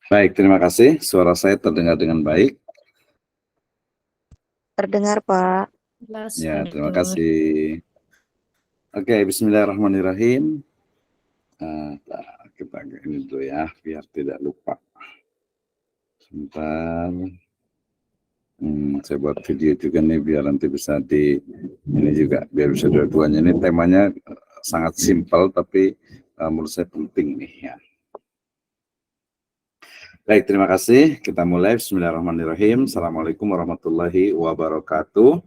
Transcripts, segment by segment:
Baik, terima kasih. Suara saya terdengar dengan baik. Terdengar, Pak. Ya, terima kasih. Oke, bismillahirrahmanirrahim. Kita ini dulu ya, biar tidak lupa. Sebentar. Saya buat video juga nih, biar nanti bisa ini juga, biar bisa dua-duanya. Ini temanya sangat simpel, tapi menurut saya penting nih ya. Baik, terima kasih. Kita mulai. Bismillahirrahmanirrahim. Assalamualaikum warahmatullahi wabarakatuh.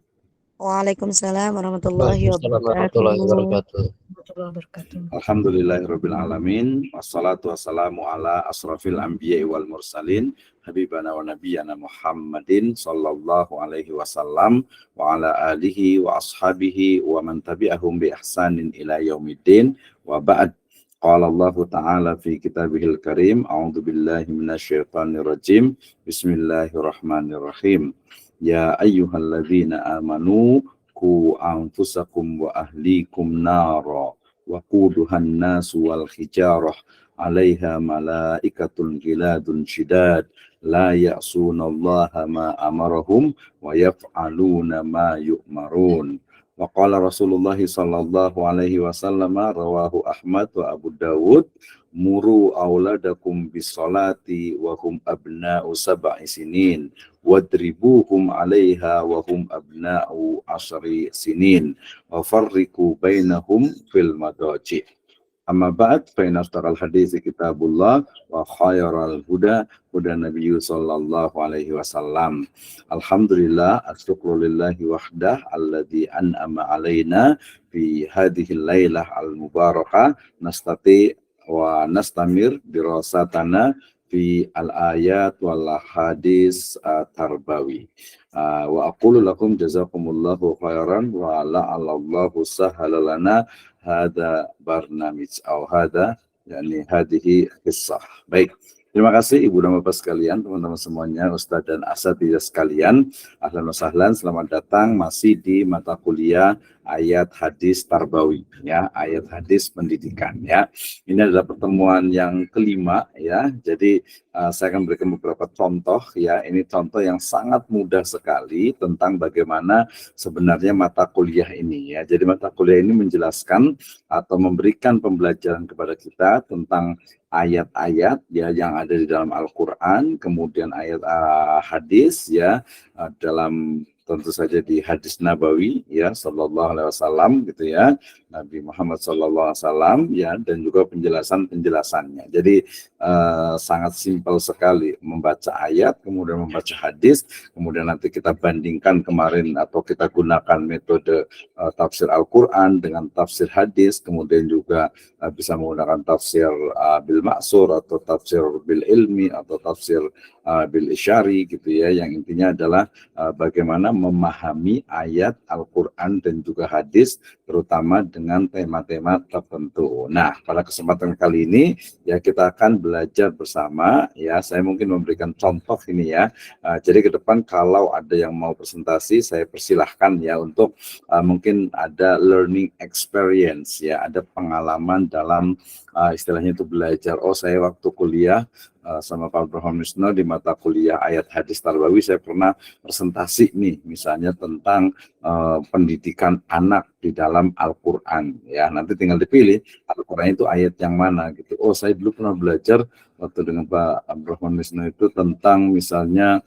Waalaikumsalam warahmatullahi wabarakatuh. Alhamdulillahirabbil alamin. Wassalatu wassalamu ala asrafil anbiya'i wal mursalin habibana wa nabiyyana Muhammadin sallallahu alaihi wasallam wa ala alihi wa ashabihi wa man tabi'ahum bi ihsanin ila yaumiddin wa ba'd. Qala Allah Ta'ala fi kitabihil karim, a'udzu billahi minasyaitonir rajim. Bismillahirrahmanirrahim. Ya ayyuhalladzina amanu qu anfusakum wa ahlikum nara wa quduhan nasu wal hijarah 'alaiha malaikatun ghiladun syidad la ya'sunallaha ma amarahum wa yaf'aluna ma yu'marun. Wa qala Rasulullah sallallahu alaihi wasallam, rawahu Ahmad wa Abu Dawud, muru auladakum bis salati wa hum abna'u sab'i sinin wadribuhum 'alaiha wa hum abna'u 10 sinin wa farriqu bainahum fil madaji'. Amma ba'd, fa inna asdaqal hadits kitabullah wa khairal huda huda nabiyyu sallallahu alaihi wasallam. Alhamdulillah, asyukru lillahi wahdah alladzi an'ama alaina fi hadhihi lailah al-mubarakah nastati wa nastamir dirasatana fi al-ayat wal hadis tarbawi. Wa aqulu lakum jazakumullahu khairan wa la'allahu sahhala lana hada barnamij atau hada yakni hadihi qissah. Baik. Terima kasih Ibu dan Bapak sekalian, teman-teman semuanya, Ustadz dan Asatidzah sekalian. Ahlan wa sahlan, selamat datang masih di mata kuliah ayat hadis tarbawi ya, ayat hadis pendidikan ya. Ini adalah pertemuan yang kelima ya. Jadi saya akan berikan beberapa contoh ya. Ini contoh yang sangat mudah sekali tentang bagaimana sebenarnya mata kuliah ini ya. Jadi mata kuliah ini menjelaskan atau memberikan pembelajaran kepada kita tentang ayat-ayat ya yang ada di dalam Al-Qur'an, kemudian ayat hadis ya dalam tentu saja di hadis Nabawi ya sallallahu alaihi wasallam gitu ya, Nabi Muhammad sallallahu alaihi wasallam ya, dan juga penjelasannya. Jadi sangat simpel sekali membaca ayat, kemudian membaca hadis, kemudian nanti kita bandingkan kemarin atau kita gunakan metode tafsir Al-Qur'an dengan tafsir hadis, kemudian juga bisa menggunakan tafsir bil ma'sur atau tafsir bil ilmi atau tafsir bil isyari gitu ya, yang intinya adalah bagaimana memahami ayat Al-Quran dan juga hadis terutama dengan tema-tema tertentu. Nah, pada kesempatan kali ini ya kita akan belajar bersama ya. Saya mungkin memberikan contoh ini ya. Jadi ke depan kalau ada yang mau presentasi, saya persilahkan ya untuk mungkin ada learning experience ya, ada pengalaman dalam istilahnya itu belajar. Oh, saya waktu kuliah sama Pak Abraham Wisno di mata kuliah ayat hadis tarbawi saya pernah presentasi nih misalnya tentang pendidikan anak di dalam Al-Quran ya, nanti tinggal dipilih Al-Quran itu ayat yang mana gitu. Oh, saya dulu pernah belajar waktu dengan Pak Abraham Wisno itu tentang misalnya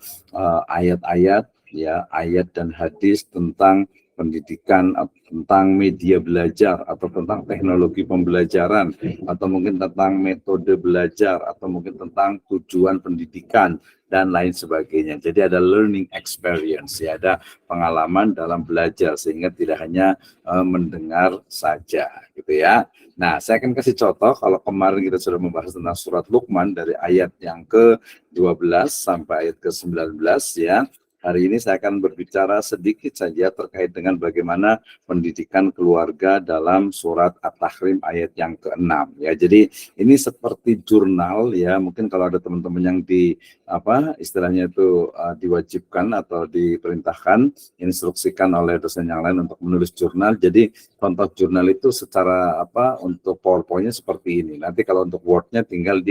ayat-ayat ya, ayat dan hadis tentang pendidikan, tentang media belajar atau tentang teknologi pembelajaran atau mungkin tentang metode belajar atau mungkin tentang tujuan pendidikan dan lain sebagainya. Jadi ada learning experience ya, ada pengalaman dalam belajar sehingga tidak hanya mendengar saja gitu ya. Nah, saya akan kasih contoh. Kalau kemarin kita sudah membahas tentang surat Luqman dari ayat yang ke-12 sampai ayat ke-19 ya. Hari ini saya akan berbicara sedikit saja terkait dengan bagaimana pendidikan keluarga dalam surat At-Tahrim ayat yang ke-6 ya. Jadi ini seperti jurnal ya, mungkin kalau ada teman-teman yang istilahnya itu diwajibkan atau diperintahkan, instruksikan oleh dosen yang lain untuk menulis jurnal. Jadi contoh jurnal itu secara untuk PowerPoint-nya seperti ini. Nanti kalau untuk Word-nya tinggal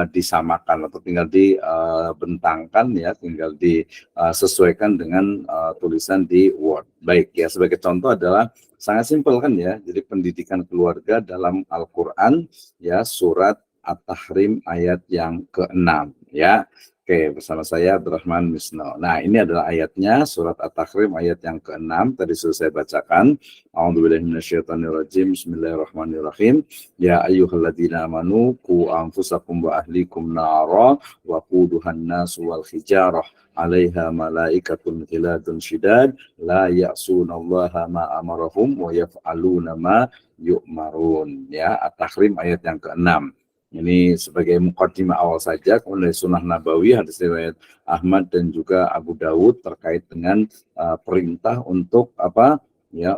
disamakan atau tinggal dibentangkan ya, tinggal disesuaikan dengan tulisan di Word. Baik ya, sebagai contoh adalah sangat simpel kan ya. Jadi pendidikan keluarga dalam Al-Qur'an ya, surat At-Tahrim ayat yang ke-6 ya. Oke, bersama saya Abdurrahman Misno. Nah, ini adalah ayatnya, surat At-Tahrim ayat yang ke-6. Tadi sudah saya bacakan. A'udzubillahi minasyaitonirrajim. Bismillahirrahmanirrahim. Ya ayyuhalladzina amanu qu anfusakum wa ahlikum nara wa quduhan nasu wal hijarah 'alaiha malaikatun ghiladun syidad la ya'sunallaha ma amarahum wa yaf'aluna ma yu'marun. Ya, At-Tahrim ayat yang ke-6. Ini sebagai muqaddimah awal saja, kemudian dari Sunnah Nabawi, hadis riwayat Ahmad dan juga Abu Dawud terkait dengan perintah untuk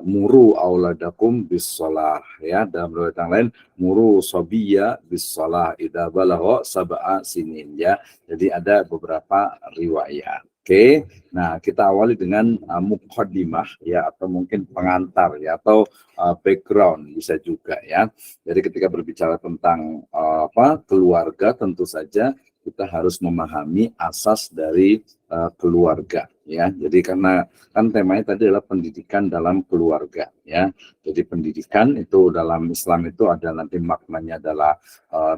muru auladakum bis shalah ya, dalam riwayat yang lain muru sabiyya bis shalah idza balagha sab'a sinin ya. Jadi ada beberapa riwayat. Oke, nah kita awali dengan muqaddimah ya, atau mungkin pengantar ya, atau background bisa juga ya. Jadi ketika berbicara tentang keluarga, tentu saja kita harus memahami asas dari keluarga ya. Jadi karena kan temanya tadi adalah pendidikan dalam keluarga ya. Jadi pendidikan itu dalam Islam itu ada nanti maknanya adalah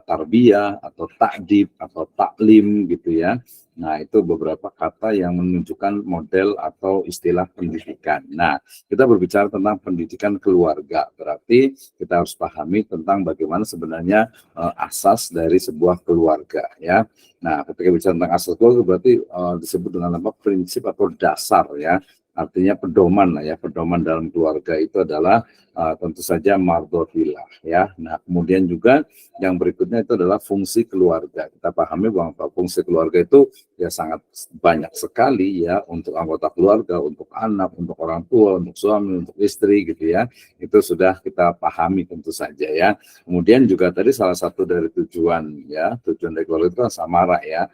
tarbiyah atau ta'dib atau taklim gitu ya. Nah, itu beberapa kata yang menunjukkan model atau istilah pendidikan. Nah, kita berbicara tentang pendidikan keluarga, berarti kita harus pahami tentang bagaimana sebenarnya asas dari sebuah keluarga ya. Nah, ketika bicara tentang asas keluarga berarti disebut dengan prinsip atau dasar ya. Artinya pedoman lah ya, pedoman dalam keluarga itu adalah tentu saja mardhatillah ya. Nah, kemudian juga yang berikutnya itu adalah fungsi keluarga. Kita pahami bahwa fungsi keluarga itu ya sangat banyak sekali ya, untuk anggota keluarga, untuk anak, untuk orang tua, untuk suami, untuk istri gitu ya. Itu sudah kita pahami tentu saja ya. Kemudian juga tadi salah satu dari tujuan dari keluarga itu samara ya,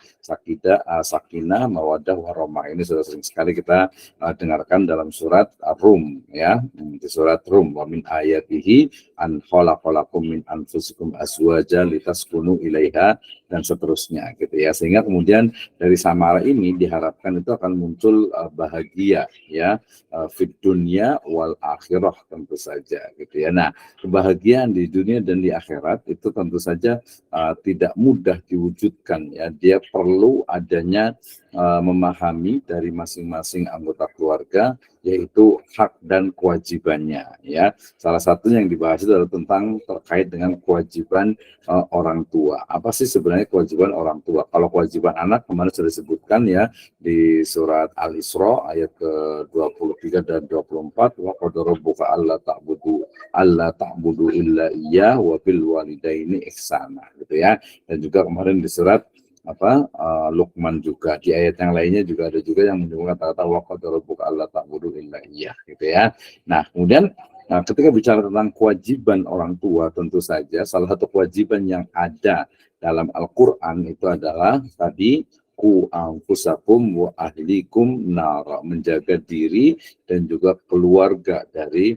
sakinah, mawaddah, warahmah. Ini sudah sering sekali kita dengarkan dalam surat Rum ya, di surat Rum, wa min ayatihi an khalaqalakum min anfusikum azwaja litaskunu ilaiha, dan seterusnya gitu ya. Sehingga kemudian dari samara ini diharapkan itu akan muncul bahagia ya, fid dunya wal akhirah tentu saja gitu ya. Nah, kebahagiaan di dunia dan di akhirat itu tentu saja tidak mudah diwujudkan ya. Dia perlu adanya memahami dari masing-masing anggota keluarga, yaitu hak dan kewajibannya ya. Salah satunya yang dibahas itu adalah tentang terkait dengan kewajiban orang tua. Apa sih sebenarnya kewajiban orang tua? Kalau kewajiban anak kemarin sudah disebutkan ya di surat Al-Isra ayat ke-23 dan 24, wa qadara rabbuka alla ta'budu illa iyyah wa bil walidaini ihsana gitu ya. Dan juga kemarin di surat Luqman juga, di ayat yang lainnya juga ada juga yang menyebutkan kata-kata wa qadara rabbuka alla ta'budu illa iyyah gitu ya. Nah, kemudian ketika bicara tentang kewajiban orang tua, tentu saja salah satu kewajiban yang ada dalam Al-Qur'an itu adalah tadi ku anfusakum wa ahlikum nar, menjaga diri dan juga keluarga dari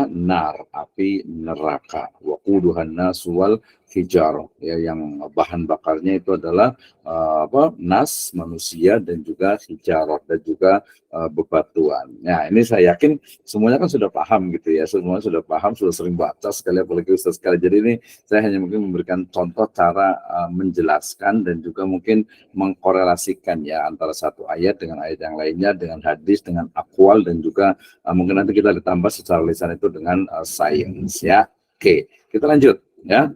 nar, api neraka, wa quduhan nas wal hijar ya, yang bahan bakarnya itu adalah nas, manusia, dan juga hijarah, dan juga bebatuan. Nah, ini saya yakin semuanya kan sudah paham gitu ya, semuanya sudah paham, sudah sering baca sekali, apalagi Ustaz sekali. Jadi ini saya hanya mungkin memberikan contoh cara menjelaskan dan juga mungkin mengkorelasikan ya antara satu ayat dengan ayat yang lainnya, dengan hadis, dengan akwal, dan juga mungkin nanti kita ditambah secara lisan itu dengan sains ya. Oke, kita lanjut ya.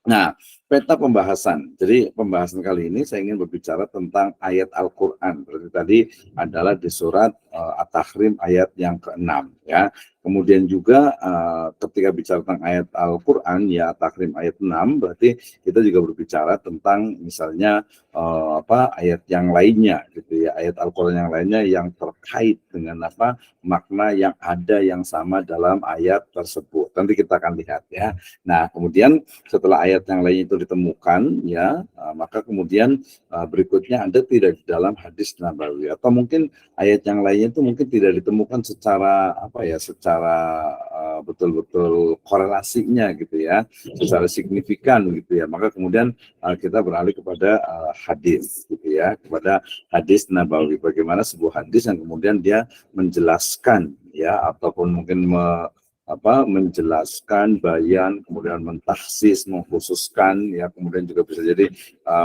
Nah, peta pembahasan. Jadi pembahasan kali ini saya ingin berbicara tentang ayat Al-Qur'an. Berarti tadi adalah di surat At-Tahrim ayat yang ke-6 ya. Kemudian juga ketika bicara tentang ayat Al-Qur'an ya At-Tahrim ayat 6 berarti kita juga berbicara tentang misalnya ayat yang lainnya gitu ya, ayat Al-Qur'an yang lainnya yang terkait dengan makna yang ada yang sama dalam ayat tersebut. Nanti kita akan lihat ya. Nah, kemudian setelah ayat yang lain itu ditemukan ya, maka kemudian berikutnya ada tidak di dalam hadis Nabawi atau mungkin ayat yang lainnya itu mungkin tidak ditemukan secara secara betul-betul korelasinya gitu ya, secara signifikan gitu ya. Maka kemudian kita beralih kepada hadis gitu ya, kepada hadis Nabawi. Bagaimana sebuah hadis yang kemudian dia menjelaskan ya ataupun mungkin menjelaskan, bayan, kemudian mentahsis, mengkhususkan, ya kemudian juga bisa jadi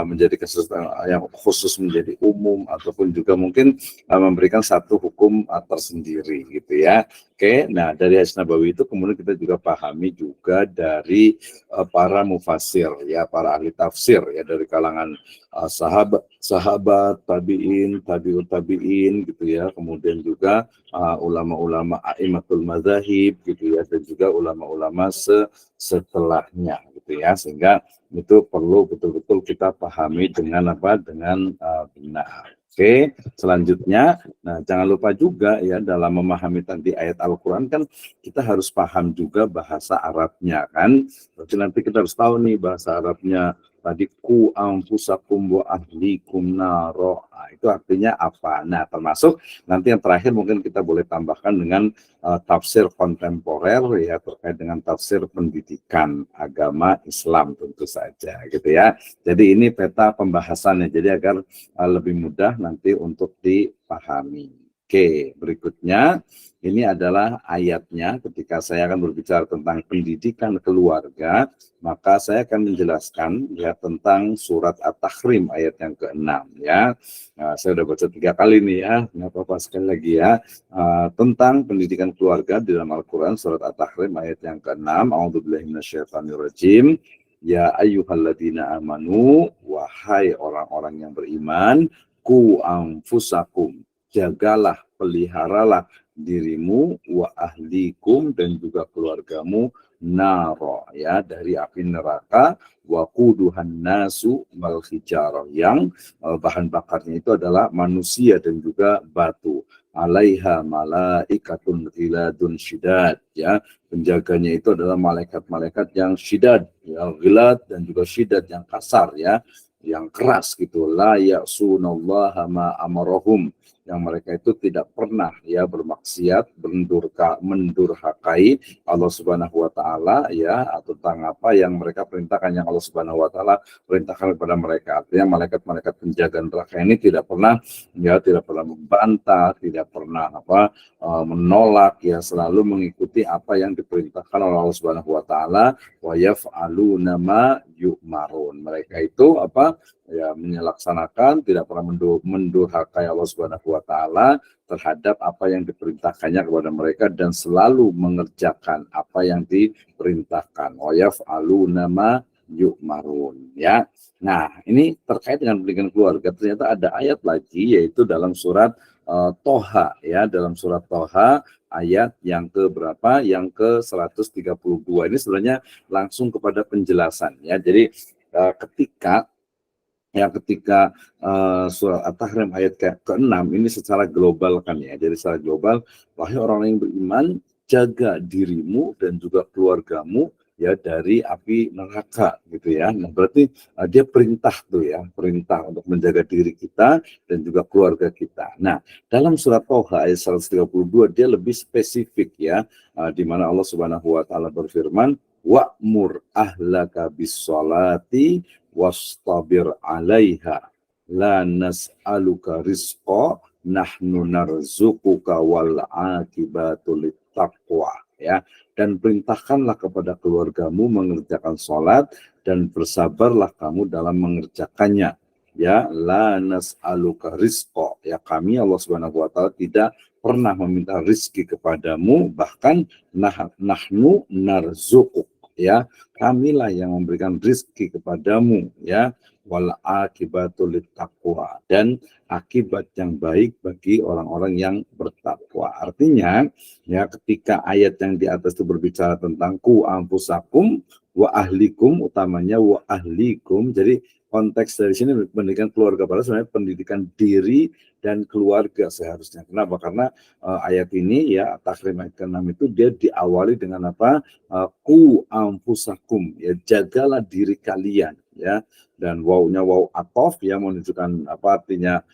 menjadi kasus yang khusus menjadi umum ataupun juga mungkin memberikan satu hukum tersendiri gitu ya. Oke, nah dari hadis Nabawi itu kemudian kita juga pahami juga dari para mufasir ya, para ahli tafsir ya dari kalangan sahabat, tabi'in, tabi'ut tabi'in gitu ya, kemudian juga ulama-ulama a'immatul madzahib gitu ya, dan juga ulama-ulama setelahnya gitu ya, sehingga itu perlu betul-betul kita pahami dengan benar. Oke, selanjutnya, nah jangan lupa juga ya dalam memahami tadi ayat Al-Quran kan kita harus paham juga bahasa Arabnya kan. Berarti nanti kita harus tahu nih bahasa Arabnya tadi ku anfusakum wa ahlikum naro. Nah, itu artinya apa? Nah, termasuk nanti yang terakhir mungkin kita boleh tambahkan dengan tafsir kontemporer ya terkait dengan tafsir pendidikan agama Islam tentu saja gitu ya. Jadi ini peta pembahasannya jadi agar lebih mudah nanti untuk dipahami. Oke, berikutnya ini adalah ayatnya ketika saya akan berbicara tentang pendidikan keluarga, maka saya akan menjelaskan ya tentang surat At-Tahrim ayat yang ke-6 ya. Nah, saya sudah baca 3 kali nih ya, nggak apa-apa sekali lagi ya. Tentang pendidikan keluarga di dalam Al-Quran surat At-Tahrim ayat yang ke-6. A'udzubillahi minasyaitonirrajim. Ya ayyuhalladzina amanu, wahai orang-orang yang beriman, ku anfusakum, jagalah, peliharalah dirimu, wa ahlikum, dan juga keluargamu, naro, ya, dari api neraka, wa quduhan nasu wal hijarah, yang bahan bakarnya itu adalah manusia dan juga batu. Alaiha malaikatun ghiladun syidad, ya, penjaganya itu adalah malaikat-malaikat yang syidad, ya, ghilad dan juga syidad yang kasar ya, yang keras gitu. La ya'sunallaha ma amarahum, yang mereka itu tidak pernah ya bermaksiat, mendurhakai Allah Subhanahu wa taala ya, atau tentang apa yang mereka perintahkan, yang Allah Subhanahu wa taala perintahkan kepada mereka. Artinya malaikat-malaikat penjaga neraka ini tidak pernah membantah, tidak pernah menolak ya, selalu mengikuti apa yang diperintahkan oleh Allah Subhanahu wa taala, wa yaf'aluna ma yu'marun. Mereka itu menyelaksanakan, tidak pernah mendurhakai Allah Subhanahu wa taala terhadap apa yang diperintahkannya kepada mereka, dan selalu mengerjakan apa yang diperintahkan. Wa yaf'aluna ma yu'marun ya. Nah, ini terkait dengan pendidikan keluarga. Ternyata ada ayat lagi yaitu dalam surat Toha ya, dalam surat Toha ayat yang ke berapa? Yang ke 132. Ini sebenarnya langsung kepada penjelasan ya. Jadi ketika surat At-Tahrim ayat ke-6 ini secara global kan ya. Jadi secara global, wahai orang yang beriman, jaga dirimu dan juga keluargamu ya dari api neraka gitu ya. Nah, berarti dia perintah tuh ya, perintah untuk menjaga diri kita dan juga keluarga kita. Nah, dalam surat Toha ayat 132 dia lebih spesifik ya, di mana Allah Subhanahu wa taala berfirman, wa'mur ahlaka bis-sholati wastabir 'alaiha la nas'aluka rizqa nahnu narzuquka wal 'aqibatu littaqwa ya, dan perintahkanlah kepada keluargamu mengerjakan salat dan bersabarlah kamu dalam mengerjakannya ya. La nas'aluka rizqa, ya, kami Allah Subhanahu wa taala tidak pernah meminta rizki kepadamu, bahkan nahnu narzuquk, ya, kamilah yang memberikan rizki kepadamu ya, wal akibatul taqwa, dan akibat yang baik bagi orang-orang yang Artinya ya ketika ayat yang di atas itu berbicara tentang ku anfusakum wa ahlikum, utamanya wa ahlikum, jadi konteks dari sini pendidikan keluarga, padahal sebenarnya pendidikan diri dan keluarga seharusnya. Kenapa? Karena ayat ini ya Tahrim ayat ke-6 itu dia diawali dengan apa? Ku anfusakum, ya jagalah diri kalian, ya, dan wawunya waw atof ya menunjukkan apa artinya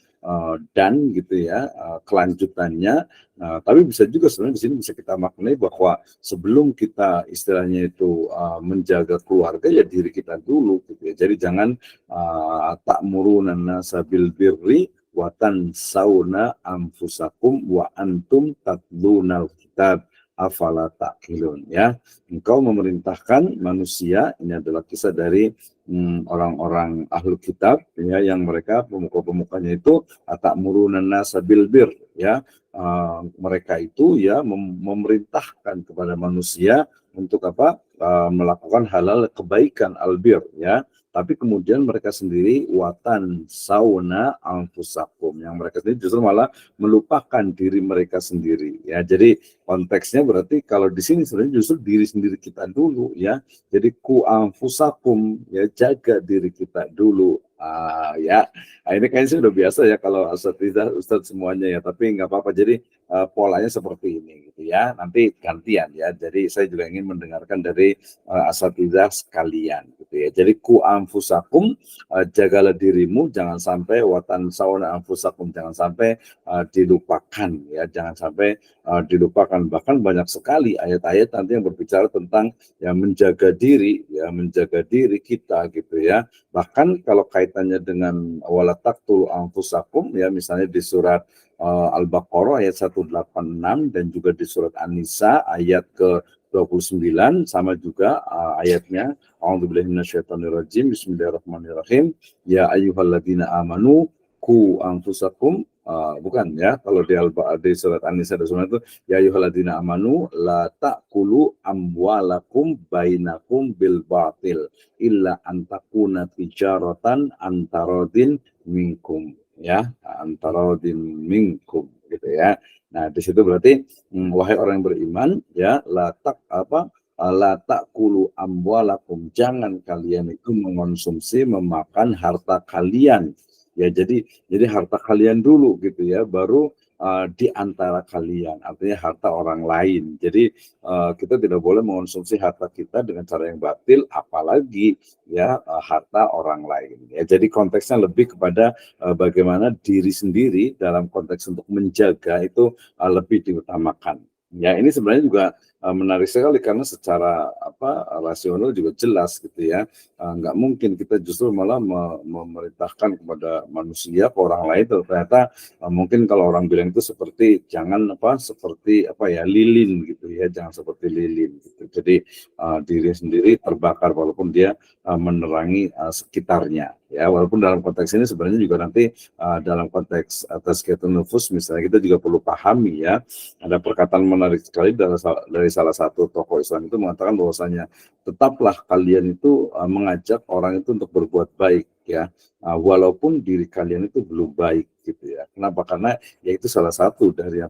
dan gitu ya, kelanjutannya. Nah, tapi bisa juga sebenarnya di sini bisa kita maknai bahwa sebelum kita istilahnya itu menjaga keluarga ya diri kita dulu gitu ya. Jadi jangan ta'murunan nasa bil birri wa tansawna anfusakum wa antum tatlunal kitab afala ta'qilun, ya. Engkau memerintahkan manusia, ini adalah kisah dari orang-orang ahlul kitab ya, yang mereka pemuka-pemukanya itu ta'murunan nasa bil bir, ya. Mereka itu ya memerintahkan kepada manusia untuk apa? Melakukan halal kebaikan albir, ya. Tapi kemudian mereka sendiri watan sauna anfusakum, yang mereka sendiri justru malah melupakan diri mereka sendiri, ya. Jadi konteksnya berarti kalau di sini sebenarnya justru diri sendiri kita dulu, ya. Jadi ku anfusakum, ya jaga diri kita dulu. Ya, ini kayaknya sudah biasa ya kalau Ustadz semuanya ya, tapi nggak apa-apa. Jadi polanya seperti ini gitu ya. Nanti gantian ya. Jadi saya juga ingin mendengarkan dari asatidzah sekalian gitu ya. Jadi ku anfusakum, jagalah dirimu, jangan sampai watan sauna anfusakum, jangan sampai dilupakan ya, jangan sampai dilupakan. Bahkan banyak sekali ayat-ayat nanti yang berbicara tentang yang menjaga diri, ya menjaga diri kita gitu ya. Bahkan kalau kaitannya dengan wala taqtulu anfusakum ya, misalnya di surat Al-Baqarah ayat 186 dan juga di surat An-Nisa ayat ke-29 sama juga ayatnya. A'udzubillahi minasyaitonirrajim. Bismillahirrahmanirrahim. Ya ayyuhalladzina amanu ku anfusakum, bukan ya, kalau di surat An-Nisa ada surat itu ya ayyuhalladzina amanu la ta'kulu amwalakum bainakum bil batil illa antakuna tijaratan antarodin minkum, ya, antarodin minkum gitu ya. Nah di situ berarti wahai orang yang beriman ya la ta'kulu amwalakum, jangan kalian itu mengonsumsi memakan harta kalian. Ya, jadi harta kalian dulu gitu ya, baru di antara kalian, artinya harta orang lain. Jadi kita tidak boleh mengonsumsi harta kita dengan cara yang batil, apalagi ya harta orang lain. Ya, jadi konteksnya lebih kepada bagaimana diri sendiri dalam konteks untuk menjaga itu lebih diutamakan. Ya, ini sebenarnya juga menarik sekali karena secara rasional juga jelas gitu ya. Nggak mungkin kita justru malah memerintahkan kepada manusia ke orang lain, ternyata mungkin kalau orang bilang itu seperti seperti lilin gitu ya, jangan seperti lilin gitu. Jadi diri sendiri terbakar walaupun dia menerangi sekitarnya, ya. Walaupun dalam konteks ini sebenarnya juga nanti dalam konteks tazkiyatun nufus misalnya kita juga perlu pahami ya, ada perkataan menarik sekali dari salah satu tokoh Islam itu mengatakan bahwasanya tetaplah kalian itu mengajak orang itu untuk berbuat baik ya, walaupun diri kalian itu belum baik gitu ya. Kenapa? Karena ya itu salah satu dari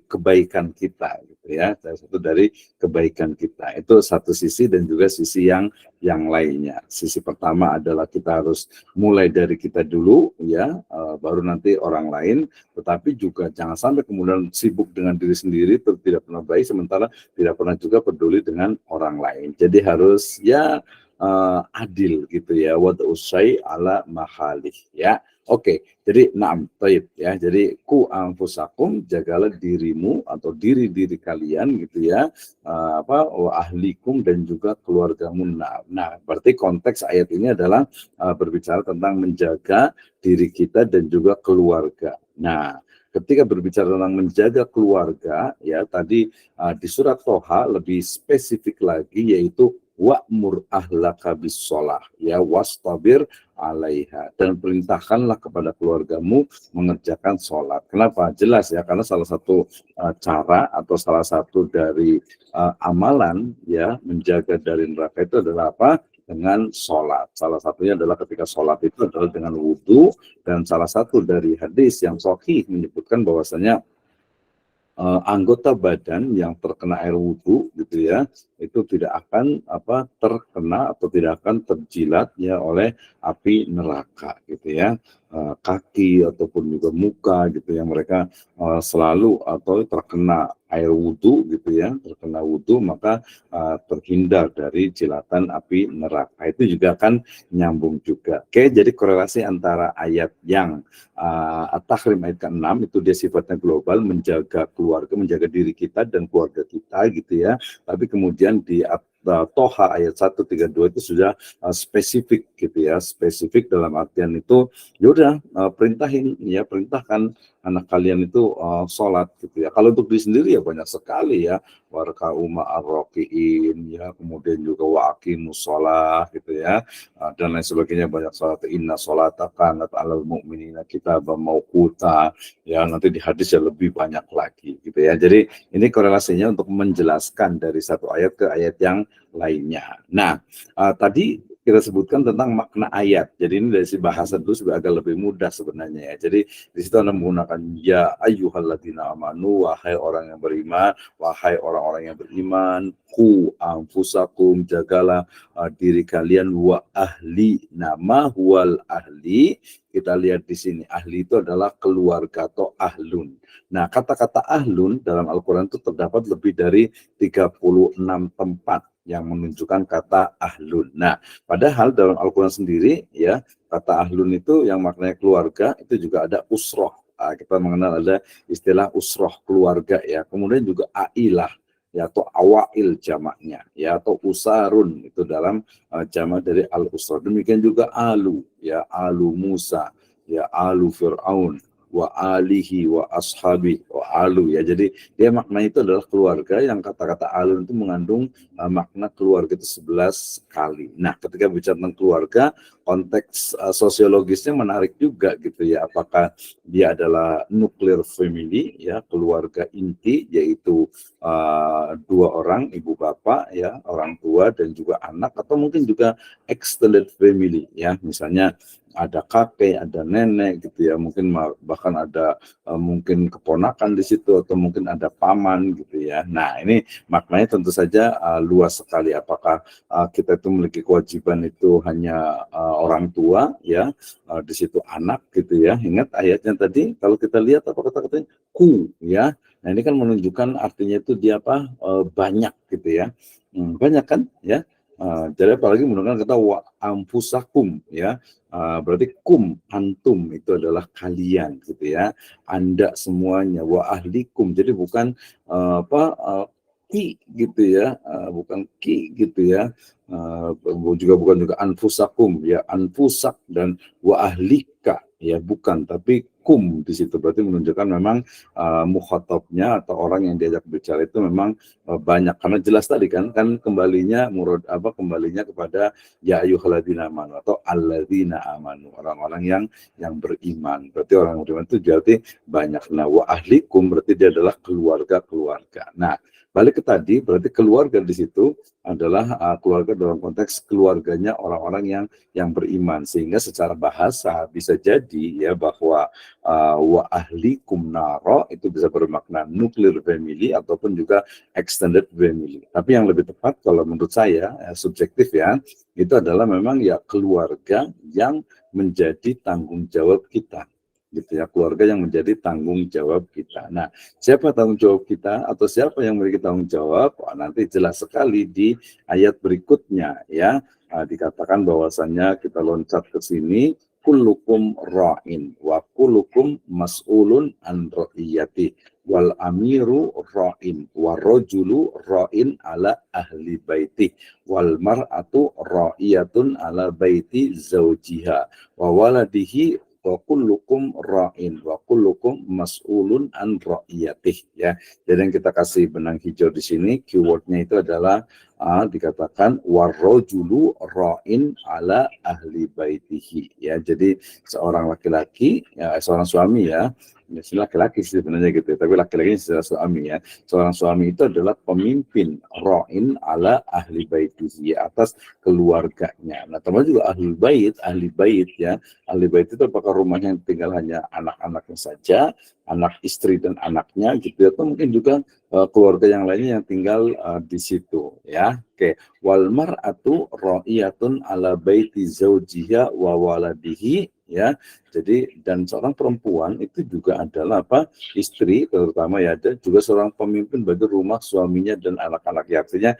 kebaikan kita gitu ya, salah satu dari kebaikan kita. Itu satu sisi, dan juga sisi yang lainnya. Sisi pertama adalah kita harus mulai dari kita dulu ya, baru nanti orang lain, tetapi juga jangan sampai kemudian sibuk dengan diri sendiri tidak pernah baik, sementara tidak pernah juga peduli dengan orang lain. Jadi harus ya adil gitu ya, wad'u syai' ala mahalih ya. Oke, jadi na'am, baik ya. Jadi ku anfusakum, jagalah dirimu atau diri-diri kalian gitu ya. Wa ahlikum, dan juga keluargamu. Nah, berarti konteks ayat ini adalah berbicara tentang menjaga diri kita dan juga keluarga. Nah, ketika berbicara tentang menjaga keluarga ya, tadi di surat Toha lebih spesifik lagi, yaitu wa'mur ahlaka bis-shalah ya wastabir 'alaiha, dan perintahkanlah kepada keluargamu mengerjakan sholat. Kenapa? Jelas ya, karena salah satu cara atau salah satu dari amalan ya menjaga dari neraka itu adalah apa? Dengan sholat. Salah satunya adalah ketika sholat itu adalah dengan wudhu, dan salah satu dari hadis yang sahih menyebutkan bahwasanya anggota badan yang terkena air wudhu gitu ya, itu tidak akan terkena atau tidak akan terjilat ya oleh api neraka gitu ya. Kaki ataupun juga muka gitu ya, mereka selalu atau terkena air wudhu gitu ya, terkena wudhu maka terhindar dari jilatan api neraka. Itu juga kan nyambung juga. Oke, jadi korelasi antara ayat yang At-Tahrim ayat ke-6 itu dia sifatnya global, menjaga keluarga, menjaga diri kita dan keluarga kita gitu ya. Tapi kemudian di Toha ayat 132 itu sudah spesifik gitu ya, spesifik dalam artian itu yaudah perintahkan anak kalian itu sholat gitu ya. Kalau untuk diri sendiri ya banyak sekali ya, warka'u ma'ar-raki'in ya, kemudian juga waqimus sholat gitu ya, dan lain sebagainya, banyak sholat, inna sholata kanat alal mu'minina kitaban mauquta ya, nanti di hadis ya lebih banyak lagi gitu ya. Jadi ini korelasinya untuk menjelaskan dari satu ayat ke ayat yang lainnya. Nah, tadi kita sebutkan tentang makna ayat. Jadi ini dari si bahasa dulu supaya agak lebih mudah sebenarnya ya. Jadi di situ Anda menggunakan ya ayyuhalladzina amanu, wahai orang yang beriman, wahai orang-orang yang beriman, ku anfusakum, jagalah diri kalian, wa ahli, nama wal ahli. Kita lihat di sini ahli itu adalah keluarga atau ahlun. Nah, kata-kata ahlun dalam Al-Qur'an itu terdapat lebih dari 36 tempat yang menunjukkan kata ahlun. Nah, padahal dalam Al-Quran sendiri ya, kata ahlun itu yang maknanya keluarga itu juga ada usroh. Kita mengenal ada istilah usroh keluarga ya. Kemudian juga ailah ya, atau awail jamaknya ya, atau usarun itu dalam jamak dari al-usrah. Demikian juga alu ya, alu Musa ya, alu Fir'aun wa alihi wa ashabi wa alu ya. Jadi dia maknanya itu adalah keluarga, yang kata-kata alu itu mengandung makna keluarga itu 11 kali. Nah, ketika bicara tentang keluarga, konteks sosiologisnya menarik juga gitu ya. Apakah dia adalah nuclear family ya, keluarga inti, yaitu dua orang, ibu bapak ya, orang tua dan juga anak, atau mungkin juga extended family ya, misalnya ada kakek, ada nenek gitu ya, mungkin bahkan ada mungkin keponakan di situ, atau mungkin ada paman gitu ya. Nah, ini maknanya tentu saja luas sekali. Apakah kita itu memiliki kewajiban itu hanya orang tua ya, di situ anak gitu ya. Ingat ayatnya tadi, kalau kita lihat apa kata-katanya, ku ya. Nah, ini kan menunjukkan artinya itu dia apa, banyak gitu ya. Banyak kan ya. Jadi apalagi menggunakan kata wa ampusakum ya, berarti kum, antum itu adalah kalian gitu ya, anda semuanya, wa ahlikum, jadi bukan ki gitu ya, bukan ki gitu ya, juga bukan juga anfusakum ya, anfusak dan wa ahlika ya, bukan, tapi kum di situ, berarti menunjukkan memang mukhatabnya atau orang yang diajak bicara itu memang banyak, karena jelas tadi kan kembalinya kembalinya kepada ya ayyuhalladzina amanu atau alladzina amanu, orang-orang yang beriman. Berarti orang yang beriman itu berarti banyak. Nah, wa ahlikum berarti dia adalah keluarga-keluarga. Nah, balik ke tadi, berarti keluarga di situ adalah keluarga dalam konteks keluarganya orang-orang yang beriman, sehingga secara bahasa bisa jadi ya bahwa wa ahlikum naro itu bisa bermakna nuclear family ataupun juga extended family. Tapi yang lebih tepat kalau menurut saya subjektif ya, itu adalah memang ya keluarga yang menjadi tanggung jawab kita gitu ya, keluarga yang menjadi tanggung jawab kita. Nah, siapa tanggung jawab kita atau siapa yang memiliki tanggung jawab? Nanti jelas sekali di ayat berikutnya ya. Dikatakan bahwasannya, kita loncat ke sini, kullukum ra'in wa kullukum mas'ulun an ra'iyati wal amiru ra'in wa rajulu ra'in ala ahli baiti wal mar'atu ra'iyatun ala baiti zawjiha wa waladihi wa kullukum ra'in wa kullukum mas'ulun an ra'iyatih ya. Jadi yang kita kasih benang hijau di sini, keywordnya itu adalah dikatakan warrojulu ra'in ala ahli baitihi ya. Jadi seorang laki-laki ya, seorang suami ya, laki-laki sebenarnya gitu, tapi laki-laki secara suami ya. Seorang suami itu adalah pemimpin ra'in ala ahli baitihi, atas keluarganya. Nah, termasuk juga ahli bait ya. Ahli bait itu apakah rumahnya yang tinggal hanya anak-anaknya saja, anak istri dan anaknya gitu ya, atau mungkin juga keluarga yang lainnya yang tinggal di situ ya. Oke, wal mar'atu ra'iyatun ala baiti zaujiha wa waladihi ya. Jadi dan seorang perempuan itu juga adalah apa? Istri terutama ya, dan juga seorang pemimpin bagi rumah suaminya dan anak-anak ya. Artinya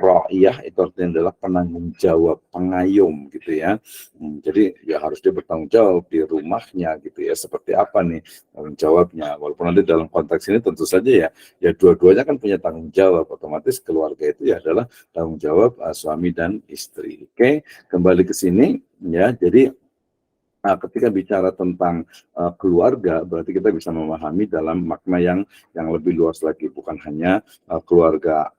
ra'iyah itu artinya adalah penanggung jawab, pengayom gitu ya. Jadi ya harus dia bertanggung jawab di rumahnya gitu ya. Seperti apa nih tanggung jawabnya? Walaupun nanti dalam konteks ini tentu saja ya dua-duanya kan punya tanggung jawab, otomatis keluarga itu ya adalah tanggung jawab suami dan istri. Oke, kembali ke sini ya. Jadi ketika bicara tentang keluarga, berarti kita bisa memahami dalam makna yang lebih luas lagi, bukan hanya keluarga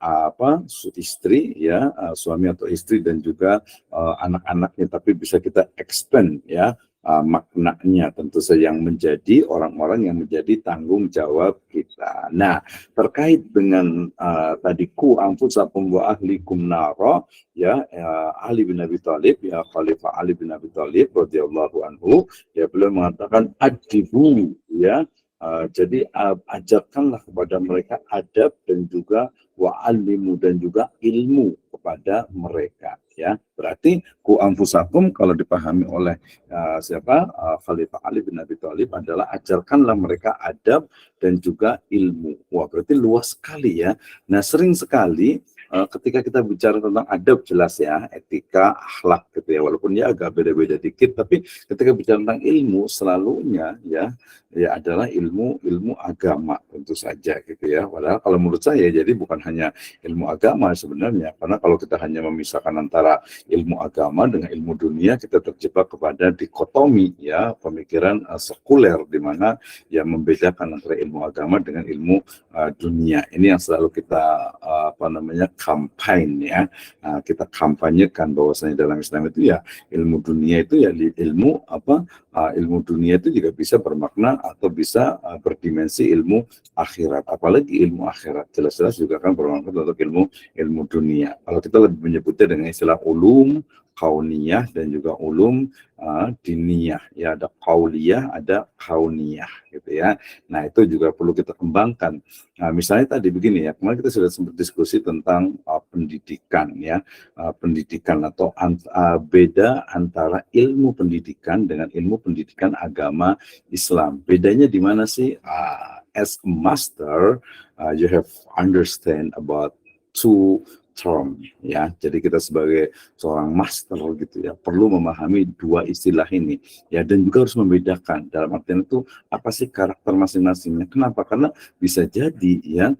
istri ya, suami atau istri dan juga anak-anaknya, tapi bisa kita expand ya maknanya, tentu saja yang menjadi orang-orang yang menjadi tanggung jawab kita. Nah, terkait dengan tadi ku anfusakum wa ahlikum naro ya, Ali bin Abi Thalib ya, Khalifah Ali bin Abi Thalib radhiyallahu anhu ya, beliau mengatakan adibu ya, jadi ajarkanlah kepada mereka adab dan juga wa'alimu dan juga ilmu kepada mereka ya. Berarti ku anfusakum kalau dipahami oleh Khalifah Ali bin Abi Thalib adalah ajarkanlah mereka adab dan juga ilmu. Wah, berarti luas sekali ya. Nah, sering sekali ketika kita bicara tentang adab, jelas ya, etika, akhlak gitu ya, walaupun ya agak beda-beda dikit, tapi ketika bicara tentang ilmu selalunya ya adalah ilmu agama tentu saja gitu ya. Padahal kalau menurut saya jadi bukan hanya ilmu agama sebenarnya, karena kalau kita hanya memisahkan antara ilmu agama dengan ilmu dunia, kita terjebak kepada dikotomi ya, pemikiran sekuler, di mana ya membedakan antara ilmu agama dengan ilmu dunia. Ini yang selalu kita kampanye ya. Kita kampanyekan bahwasanya dalam Islam itu ya ilmu dunia itu ya ilmu ilmu dunia itu juga bisa bermakna atau bisa berdimensi ilmu akhirat. Apalagi ilmu akhirat jelas-jelas juga kan bermakna untuk ilmu dunia. Kalau kita lebih menyebutnya dengan istilah ulum kauniyah dan juga ulum diniyah ya, ada kauliyah, ada kauniyah gitu ya. Nah, itu juga perlu kita kembangkan. Nah, misalnya tadi begini ya, kemarin kita sudah sempat diskusi tentang pendidikan ya, pendidikan atau beda antara ilmu pendidikan dengan ilmu pendidikan agama Islam. Bedanya di mana sih? As a master, you have understand about two term ya. Jadi kita sebagai seorang master gitu ya perlu memahami dua istilah ini ya, dan juga harus membedakan dalam artian itu apa sih karakter masing-masingnya. Kenapa? Karena bisa jadi ya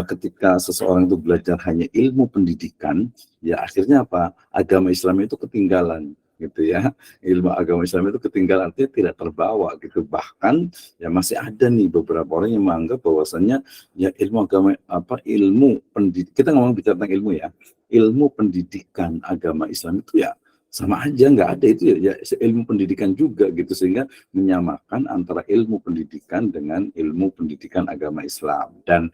ketika seseorang itu belajar hanya ilmu pendidikan ya, akhirnya apa? Agama Islam itu ketinggalan gitu ya. Ilmu agama Islam itu ketinggalan, artinya tidak terbawa gitu. Bahkan ya masih ada nih beberapa orang yang menganggap bahwasannya ya ilmu agama ilmu pendidik, kita ngomong bicara tentang ilmu ya, ilmu pendidikan agama Islam itu ya sama aja, nggak ada itu ya ilmu pendidikan juga gitu, sehingga menyamakan antara ilmu pendidikan dengan ilmu pendidikan agama Islam. Dan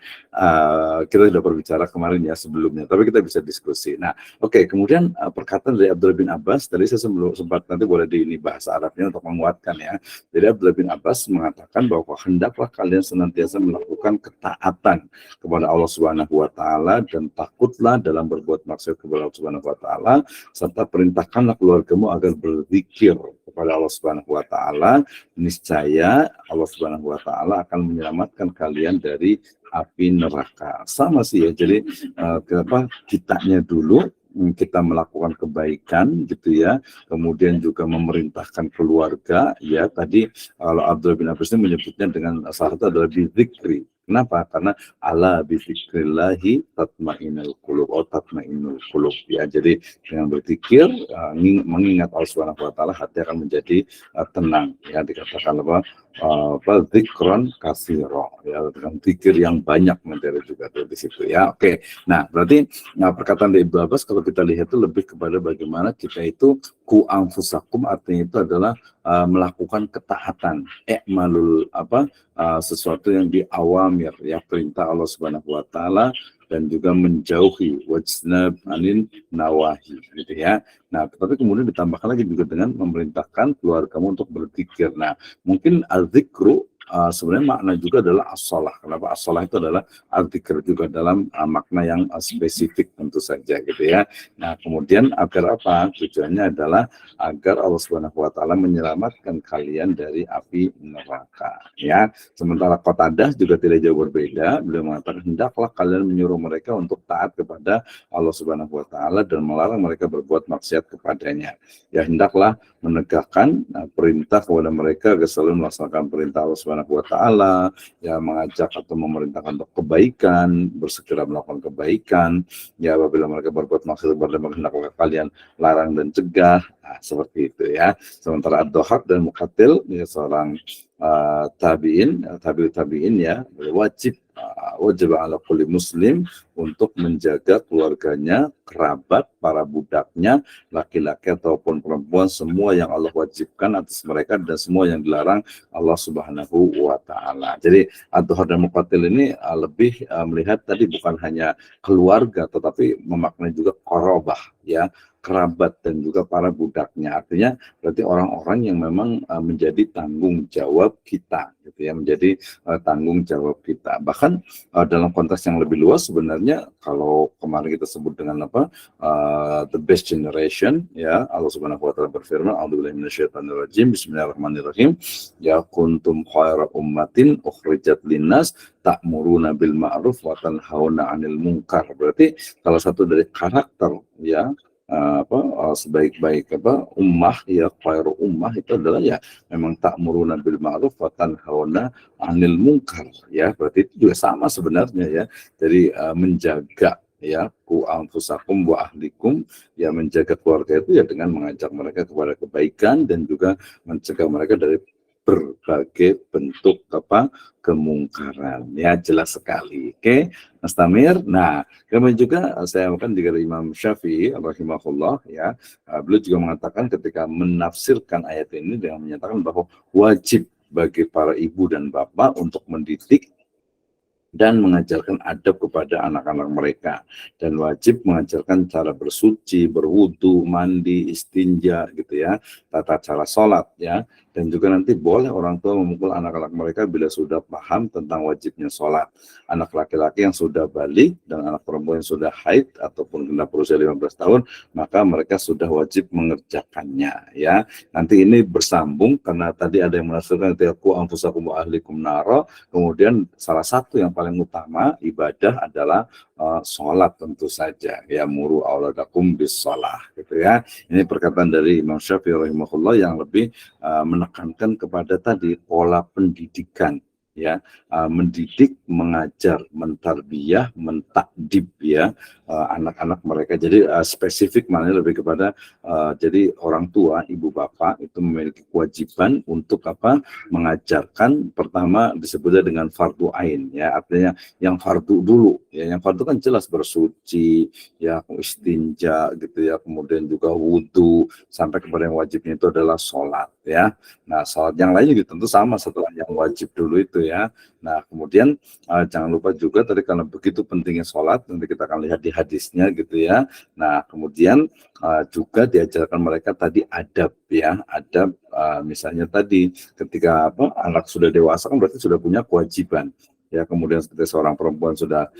kita sudah berbicara kemarin ya sebelumnya, tapi kita bisa diskusi. Nah, oke, kemudian perkataan dari Abdullah bin Abbas, tadi saya sempat, nanti boleh di ini bahasa Arabnya untuk menguatkan ya. Jadi Abdullah bin Abbas mengatakan bahwa hendaklah kalian senantiasa melakukan ketaatan kepada Allah Subhanahu wa taala dan takutlah dalam berbuat maksiat kepada Allah Subhanahu wa taala, serta perintahkanlah keluargamu agar berzikir kepada Allah Subhanahu wa taala. Niscaya Allah Subhanahu wa taala akan menyelamatkan kalian dari api neraka. Sama sih ya. Jadi kitanya dulu kita melakukan kebaikan gitu ya, kemudian juga memerintahkan keluarga ya. Tadi kalau Abdullah bin Abbas ini menyebutnya dengan salah satu adalah bizikri. Kenapa? Karena ala bizikrillahi tatmainul qulub atau tatmainul qulub ya. Jadi dengan berzikir mengingat Allah Subhanahu wa taala, hati akan menjadi tenang ya. Dikatakan zikron katsira ya, dengan zikir yang banyak menjadi juga di situ ya. Oke. Nah, berarti perkataan dari Ibnu Abbas kalau kita lihat itu lebih kepada bagaimana kita itu ku anfusakum, artinya itu adalah melakukan ketaatan, i'malul sesuatu yang diawamir ya, perintah Allah Subhanahu wa taala, dan juga menjauhi wajnab anil nawahi gitu ya. Nah, tapi kemudian ditambahkan lagi juga dengan memerintahkan keluargamu untuk berzikir. Nah, mungkin al-zikru sebenarnya makna juga adalah as-shalah. Kenapa as-shalah itu adalah arti juga dalam makna yang spesifik tentu saja gitu ya. Nah, kemudian agar apa? Tujuannya adalah agar Allah Subhanahu wa taala menyelamatkan kalian dari api neraka ya. Sementara Qatadah juga tidak jauh berbeda. Beliau mengatakan hendaklah kalian menyuruh mereka untuk taat kepada Allah Subhanahu wa taala dan melarang mereka berbuat maksiat kepadanya. Ya, hendaklah menegakkan perintah kepada mereka agar selalu melaksanakan perintah Allah Subhanahu wa taala, ya mengajak atau memerintahkan untuk kebaikan, bersegera melakukan kebaikan. Ya, apabila mereka berbuat maksiat kepada mereka, hendaklah kalian larang dan cegah. Nah, seperti itu ya. Sementara Ad-Dhahhak dan Muqatil, ya, seorang tabi'in ya, wajib ala kulli muslim untuk menjaga keluarganya, kerabat, para budaknya, laki-laki ataupun perempuan, semua yang Allah wajibkan atas mereka dan semua yang dilarang Allah Subhanahu wa taala. Jadi Ad-Dhahhak dan Muqatil ini lebih melihat tadi bukan hanya keluarga tetapi memaknai juga qarabah ya, kerabat dan juga para budaknya. Artinya berarti orang-orang yang memang menjadi tanggung jawab kita gitu ya, menjadi tanggung jawab kita. Bahkan dalam konteks yang lebih luas sebenarnya kalau kemarin kita sebut dengan apa the best generation ya, Allah Subhanahu wa taala berfirman a'udzubillahi minasyaitonirrajim bismillahirrahmanirrahim ya kuntum khaira ummatin ukhrijat linnas ta'muruna bil ma'ruf wa tanhauna 'anil munkar. Berarti salah satu dari karakter ya sebaik-baik ummah ya, khairu ummah itu adalah ya memang ta'muruna bil ma'ruf wa tanhauna 'anil munkar ya. Berarti itu juga sama sebenarnya ya. Jadi menjaga ya ku anfusakum wa ahlikum, ya menjaga keluarga itu ya dengan mengajak mereka kepada kebaikan dan juga mencegah mereka dari berbagai bentuk kemungkaran ya, jelas sekali. Oke, Mas Tamir. Nah, kemudian juga saya akan dari Imam Syafi'i rahimahullah ya, beliau juga mengatakan ketika menafsirkan ayat ini dengan menyatakan bahwa wajib bagi para ibu dan bapak untuk mendidik dan mengajarkan adab kepada anak-anak mereka, dan wajib mengajarkan cara bersuci, berwudu, mandi, istinja gitu ya, tata cara sholat ya, dan juga nanti boleh orang tua memukul anak-anak mereka bila sudah paham tentang wajibnya sholat. Anak laki-laki yang sudah balik dan anak perempuan yang sudah haid ataupun genap berusia 15 tahun, maka mereka sudah wajib mengerjakannya ya. Nanti ini bersambung karena tadi ada yang menafsirkan ku anfusakum wa ahlikum nara, kemudian salah satu yang paling utama ibadah adalah sholat tentu saja ya, muru auladakum bis sholah gitu ya. Ini perkataan dari Imam Syafi'i rahimahullah yang lebih menekankan kepada tadi pola pendidikan ya, mendidik, mengajar, mentarbiyah, mentakdib ya anak-anak mereka. Jadi spesifik maknanya lebih kepada jadi orang tua, ibu bapak itu memiliki kewajiban untuk mengajarkan, pertama disebutnya dengan fardu ain ya, artinya yang fardu dulu ya. Yang fardu kan jelas bersuci ya, istinja gitu ya, kemudian juga wudu, sampai kepada yang wajibnya itu adalah sholat ya. Nah, sholat yang lain juga tentu sama setelah yang wajib dulu itu ya. Nah, kemudian jangan lupa juga tadi karena begitu pentingnya sholat, nanti kita akan lihat di hadisnya gitu ya. Nah, kemudian juga diajarkan mereka tadi adab ya, adab misalnya tadi ketika anak sudah dewasa kan berarti sudah punya kewajiban ya. Kemudian ketika seorang perempuan sudah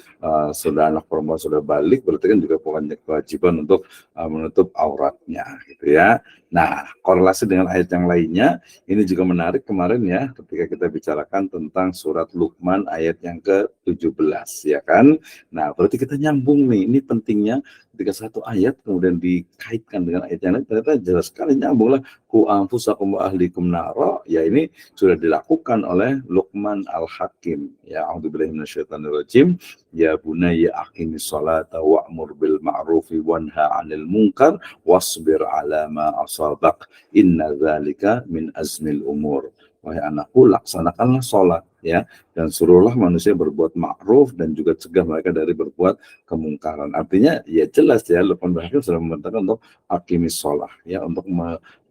anak perempuan sudah balik, berarti kan juga punya kewajiban untuk menutup auratnya gitu ya. Nah, korelasi dengan ayat yang lainnya ini juga menarik kemarin ya, ketika kita bicarakan tentang surat Luqman ayat yang ke-17 ya kan. Nah, berarti kita nyambung nih, ini pentingnya ketika satu ayat kemudian dikaitkan dengan ayat yang lain, ternyata jelas sekali nyambung lah. Ku anfusakum wa ahlikum nara, ya ini sudah dilakukan oleh Luqman Al-Hakim ya. A'udzubillahi minasyaitonirrajim. Ya bunayya aqimis sholata wa'mur bil ma'rufi wanha 'anil munkar wasbir 'ala ma asabak inna dzalika min azmil umur. Wahai anakku, laksanakanlah sholat ya, dan suruhlah manusia berbuat ma'ruf dan juga cegah mereka dari berbuat kemungkaran. Artinya ya jelas ya, Luqman Hakim sudah memerintahkan untuk aqimis sholat ya, untuk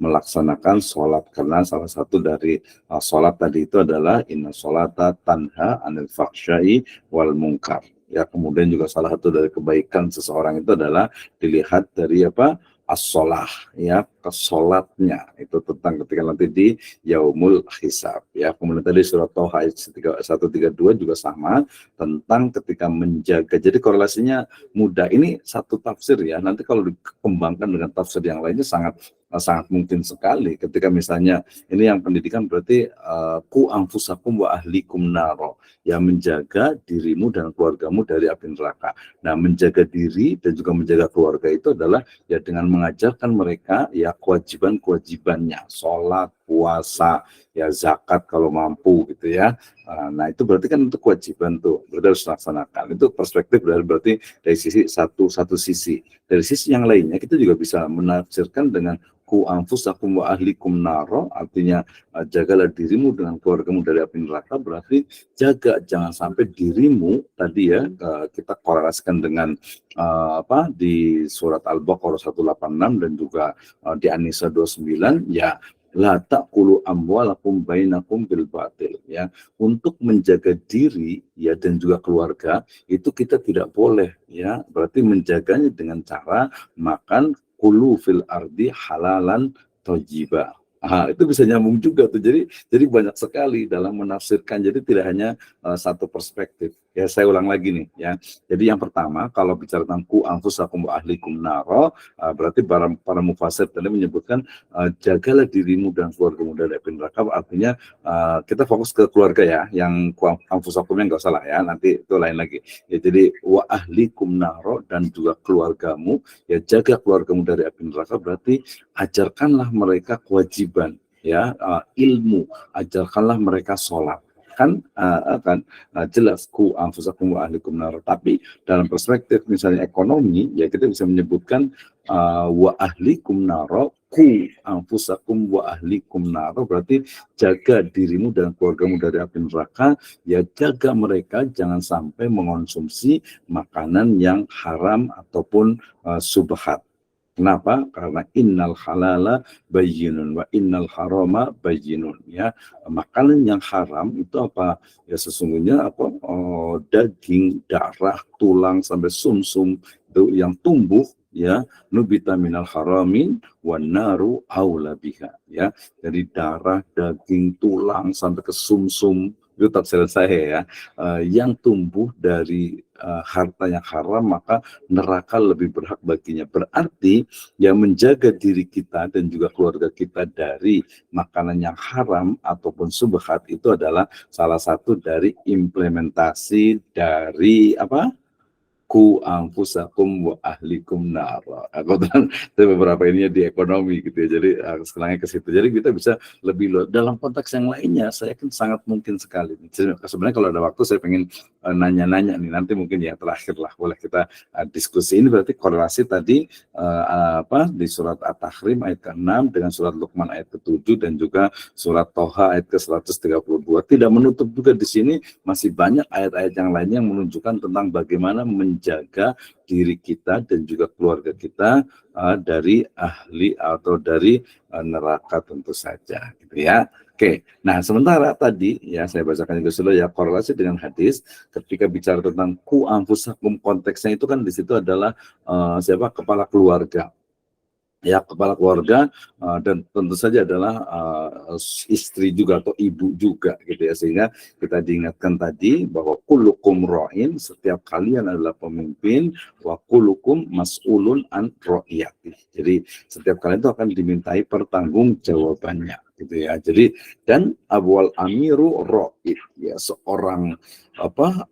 melaksanakan sholat, karena salah satu dari sholat tadi itu adalah inna sholata tanha anil fakhsyai wal munkar ya. Kemudian juga salah satu dari kebaikan seseorang itu adalah dilihat dari as-sholah, ya, kesolatnya itu tentang ketika nanti di yaumul hisab, ya. Kemudian tadi surat Thaha ayat 132 juga sama tentang ketika menjaga. Jadi korelasinya mudah. Ini satu tafsir ya. Nanti kalau dikembangkan dengan tafsir yang lainnya sangat sangat mungkin sekali. Ketika misalnya ini yang pendidikan berarti ku anfusakum wa ahlikum naro, ya, menjaga dirimu dan keluargamu dari api neraka. Nah, menjaga diri dan juga menjaga keluarga itu adalah ya dengan mengajarkan mereka ya kewajiban-kewajibannya, sholat, puasa, ya zakat kalau mampu gitu ya. Nah, itu berarti kan itu kewajiban tuh, berarti harus dilaksanakan. Itu perspektif berarti dari sisi satu sisi. Dari sisi yang lainnya kita juga bisa menafsirkan dengan ku anfusakum wa ahlikum naro, artinya jagalah dirimu dengan keluargamu dari api neraka, berarti jaga jangan sampai dirimu tadi ya, kita korelasikan dengan di surat Al-Baqarah 186 dan juga di An-Nisa 29, ya, la ta'kulu amwalakum bainakum bil batil, ya. Untuk menjaga diri ya dan juga keluarga itu kita tidak boleh, ya, berarti menjaganya dengan cara makan kulu fil ardi halalan thayyiba. Itu bisa nyambung juga tuh. Jadi banyak sekali dalam menafsirkan. Jadi tidak hanya satu perspektif. Ya, saya ulang lagi nih ya. Jadi yang pertama kalau bicara tentang ku anfusakum wa ahlikum naro, berarti para mufassir tadi menyebutkan jagalah dirimu dan keluargamu dari api neraka, artinya kita fokus ke keluarga ya, yang ku anfusakumnya enggak usah lah ya, nanti itu lain lagi. Ya, jadi wa ahlikum naro dan juga keluargamu, ya jaga keluargamu dari api neraka, berarti ajarkanlah mereka kewajiban ya, ilmu, ajarkanlah mereka sholat. Kan jelas ku anfusakum wa ahlikum nar. Tapi dalam perspektif misalnya ekonomi, ya kita bisa menyebutkan wa ahlikum naro, ku anfusakum wa ahlikum naro, berarti jaga dirimu dan keluargamu dari api neraka, ya jaga mereka jangan sampai mengonsumsi makanan yang haram ataupun subhat. Kenapa? Karena innal halala bayyinun wa innal harama bayyinun, ya. Makanan yang haram itu apa? Ya sesungguhnya daging, darah, tulang sampai sumsum itu yang tumbuh, ya, nubita minal haramin wan naru aula biha, ya. Dari darah, daging, tulang sampai ke sumsum itu tafsiran saya ya, yang tumbuh dari harta yang haram, maka neraka lebih berhak baginya. Berarti yang menjaga diri kita dan juga keluarga kita dari makanan yang haram ataupun subhat itu adalah salah satu dari implementasi dari ku anfusakum wa ahlikum nar. Aku kan beberapa ininya di ekonomi gitu ya. Jadi setelahnya ke situ. Jadi kita bisa lebih dalam konteks yang lainnya, saya kan sangat mungkin sekali. Sebenarnya kalau ada waktu saya pengen nanya-nanya nih, nanti mungkin ya terakhir lah boleh kita diskusi. Ini berarti korelasi tadi di surat At-Tahrim ayat ke-6 dengan surat Luqman ayat ke-7 dan juga surat Thaha ayat ke-132. Tidak menutup juga di sini masih banyak ayat-ayat yang lainnya yang menunjukkan tentang bagaimana menjaga diri kita dan juga keluarga kita dari ahli atau dari neraka tentu saja, gitu ya. Oke, nah sementara tadi ya saya bacakan juga sudah ya korelasi dengan hadis ketika bicara tentang ku anfusakum, konteksnya itu kan di situ adalah siapa? Kepala keluarga. Ya, kepala keluarga dan tentu saja adalah istri juga atau ibu juga gitu ya, sehingga kita diingatkan tadi bahwa kullukum ra'in, setiap kalian adalah pemimpin, wa kullukum mas'ulun an ra'iyati. Jadi setiap kalian itu akan dimintai pertanggungjawabannya gitu ya. Jadi dan abwal amiru ra'id, ya seorang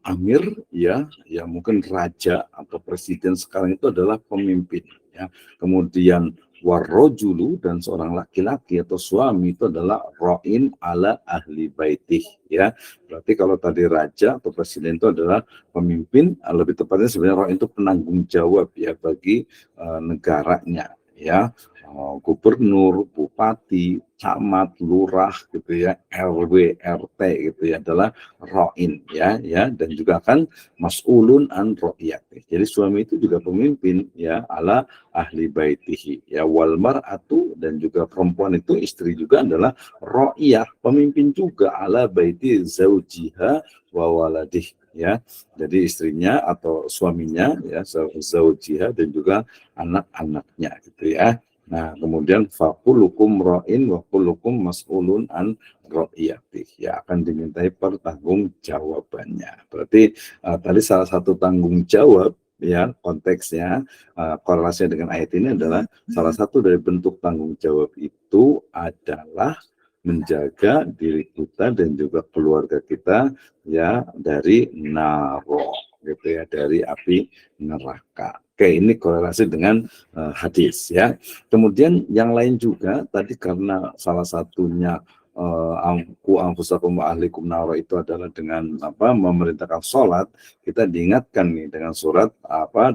amir ya mungkin raja atau presiden sekarang itu adalah pemimpin ya. Kemudian warrojulu, dan seorang laki-laki atau suami itu adalah ra'in ala ahli baitih, ya. Berarti kalau tadi raja atau presiden itu adalah pemimpin, lebih tepatnya sebenarnya ra'in itu penanggung jawab ya bagi negaranya, ya. Gubernur, bupati, camat, lurah gitu ya, RW, RT gitu ya adalah ra'in ya, dan juga akan mas'ulun an ra'iyati. Jadi suami itu juga pemimpin ya ala ahli baitihi, ya, wal mar'atu, dan juga perempuan itu istri juga adalah ra'iyah, pemimpin juga ala baiti zaujiha wa waladih, ya. Jadi istrinya atau suaminya ya, zaujiha, dan juga anak-anaknya gitu ya. Nah, kemudian fakulukum ra'in wa kullukum mas'ulun an ra'iyatih, ya, akan dimintai pertanggungjawabannya. Berarti tadi salah satu tanggung jawab ya, konteksnya korelasinya dengan ayat ini adalah salah satu dari bentuk tanggung jawab itu adalah menjaga diri kita dan juga keluarga kita ya dari naro, gitu ya, dari api neraka. Oke, ini korelasi dengan hadis ya. Kemudian yang lain juga tadi, karena salah satunya angku angfusakum wa ahlikum naro itu adalah dengan memerintahkan sholat, kita diingatkan nih dengan surat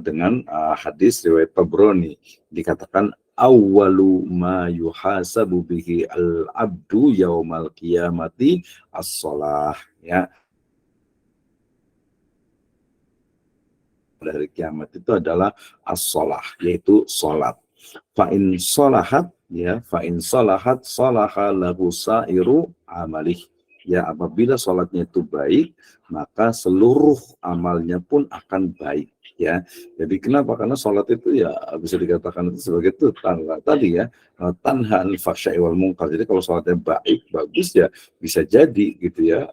dengan hadis riwayat Tabrani, dikatakan awwalu ma yuhasabu bihi al-abdu yaumal qiyamati as-shalah, ya. Dari kiamat itu adalah as-shalah, yaitu sholat. Fa'in sholahat, ya, fa'in sholahat sholaha lahu sa'iru amalih. Ya, apabila sholatnya itu baik, maka seluruh amalnya pun akan baik. Ya, jadi kenapa? Karena sholat itu ya bisa dikatakan itu sebagai itu tadi ya, tanha anil fahsya'i wal munkar. Jadi kalau sholatnya baik, bagus, ya bisa jadi gitu ya,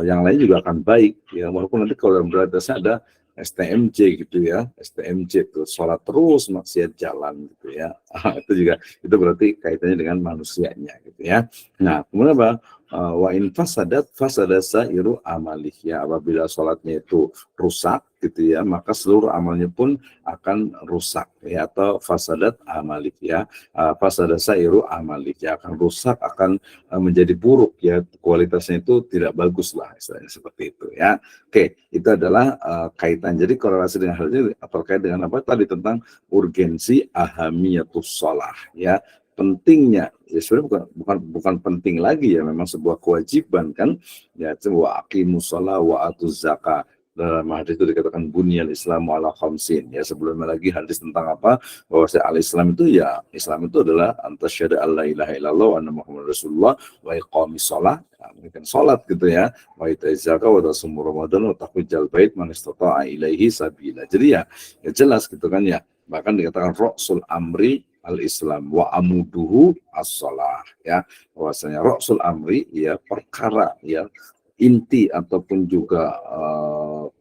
yang lain juga akan baik ya, walaupun nanti kalau dalam beratasnya ada STMJ gitu ya, STMJ itu sholat terus maksiat jalan gitu ya. Itu juga, itu berarti kaitannya dengan manusianya gitu ya. Nah, kemudian apa? Wa in fasadat fasada sa'iru amalih, ya, apabila sholatnya itu rusak gitu ya, maka seluruh amalnya pun akan rusak ya, atau fasadat amalih ya, fasada sa'iru amalih, ya, akan rusak, akan menjadi buruk ya, kualitasnya itu tidak bagus lah, istilahnya seperti itu ya. Oke, itu adalah kaitan. Jadi korelasi dengan hal ini terkait dengan apa tadi, tentang urgensi ahamiyatus shalah ya, pentingnya ya, sebenarnya bukan penting lagi ya, memang sebuah kewajiban kan ya, wa aqimus shalah wa atuz zakah. Dalam hadis itu dikatakan bunyal Islamu ala khamsin, ya, sebelumnya lagi hadis tentang apa, bahwa al-Islam itu ya, Islam itu adalah antasyhadu alla ilaha illallah wa anna muhammadar rasulullah wa iqamis shalah, menunaikan salat gitu ya, wa itaiz zakah wa tasumur ramadan wa tahujjal bait man istata'a ilaihi sabila. Jadi ya jelas gitu kan ya, bahkan dikatakan ra'sul amri al-Islam wa amuduhu as-shalah, ya, bahwasanya ra'sul amri ya, perkara ya, inti ataupun juga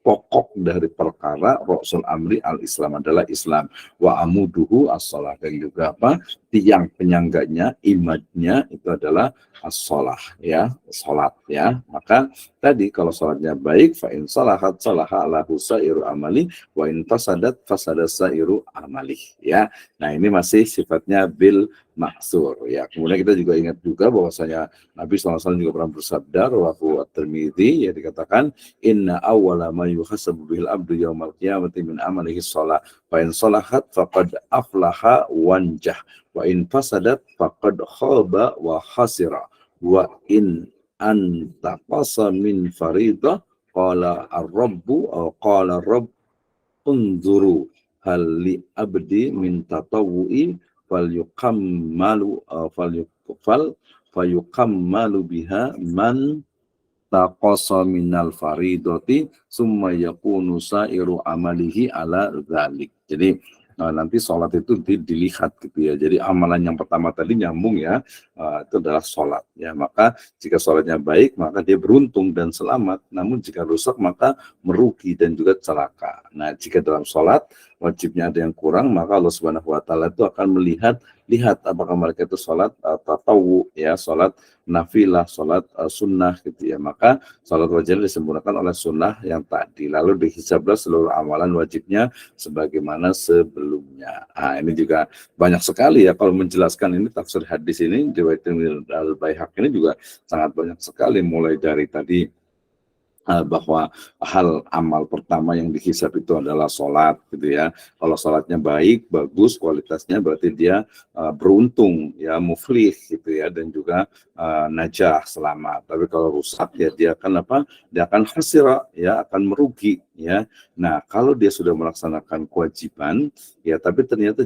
pokok dari perkara ra'sul amri al-Islam adalah Islam, wa amuduhu as-shalah, dan juga apa, tiang penyangganya, imadnya itu adalah as-shalah ya, salat ya. Maka tadi kalau salatnya baik, fa in salahat salaha lahu sa'iru amali wa in fasadat fasada sa'iru amali ya. Nah, ini masih sifatnya bil maksur ya. Kemudian kita juga ingat juga bahwasanya Nabi SAW juga pernah bersabda, rawahu at-Tirmidzi, ya, dikatakan inna awwala ma yuhasabu bihil abdu yaumal qiyamati min amalihi shalah fa in salahat faqad aflaha wanjah wa in fasadat faqad khaba wa khasira wa in antaqasa min faridah qala ar-rabbu aw qala rabb unzuru hal li abdi min tatawu'i falyukammalu fayukammalu biha man taqasa minal faridoti summa yakunu sa'iru amalihi ala dzalik. Jadi nanti sholat itu dilihat gitu ya. Jadi amalan yang pertama tadi nyambung ya, itu adalah sholat ya. Maka jika sholatnya baik, maka dia beruntung dan selamat. Namun jika rusak, maka merugi dan juga celaka. Nah, jika dalam sholat wajibnya ada yang kurang, maka Allah Subhanahu wa taala itu akan lihat apakah mereka itu sholat tatawu ya, sholat nafilah, sholat sunnah gitu ya. Maka sholat wajib disempurnakan oleh sunnah yang tadi, lalu dihisablah seluruh amalan wajibnya sebagaimana sebelumnya. Nah, ini juga banyak sekali ya kalau menjelaskan ini, tafsir hadis ini riwayat Al-Baihaqi ini juga sangat banyak sekali, mulai dari tadi bahwa hal amal pertama yang dihisab itu adalah sholat gitu ya. Kalau sholatnya baik, bagus kualitasnya, berarti dia beruntung ya, muflih gitu ya, dan juga najah, selamat. Tapi kalau rusak ya, dia akan apa? Dia akan khasira ya, akan merugi ya. Nah, kalau dia sudah melaksanakan kewajiban ya, tapi ternyata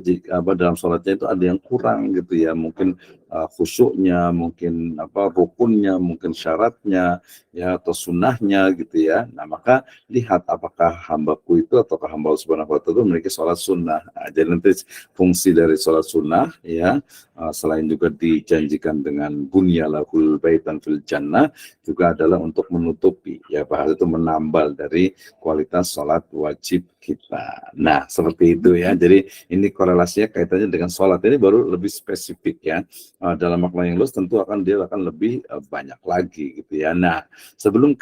dalam sholatnya itu ada yang kurang gitu ya, mungkin khusyuknya, mungkin rukunnya, mungkin syaratnya, ya, atau sunnahnya gitu ya. Nah, maka lihat apakah hambaku itu ataukah hamba Allah Subhanahu wa taala itu memiliki sholat sunnah. Nah, jadi nanti fungsi dari sholat sunnah ya, selain juga dijanjikan dengan bunyalahul baitan fil jannah, juga adalah untuk menutupi ya, bahasa itu menambal dari kualitas sholat wajib kita. Nah, seperti itu ya. Jadi ini korelasinya kaitannya dengan sholat, ini baru lebih spesifik ya. Dalam makna yang luas tentu dia akan lebih banyak lagi gitu ya. Nah, sebelum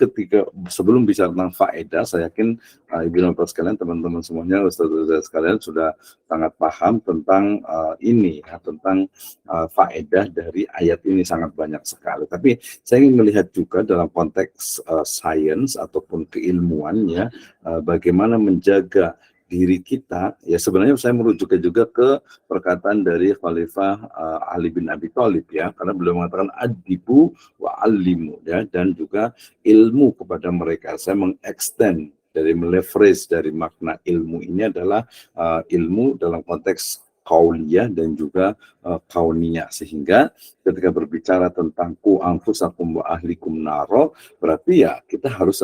bicara tentang faedah, saya yakin Ibu dan Bapak sekalian, teman-teman semuanya, Ustaz-Ustaz sekalian sudah sangat paham tentang ini ya, tentang faedah dari ayat ini sangat banyak sekali. Tapi saya ingin melihat juga dalam konteks sains ataupun keilmuan ya, bagaimana menjaga diri kita ya. Sebenarnya saya merujuk juga ke perkataan dari Khalifah Ali bin Abi Thalib ya, karena beliau mengatakan adibu wa alimu ya, dan juga ilmu kepada mereka. Saya mengextend dari meleverage dari makna ilmu ini adalah ilmu dalam konteks kauliyah dan juga kauniyah, sehingga ketika berbicara tentang ku anfusakum wa ahlikum naro, berarti ya kita harus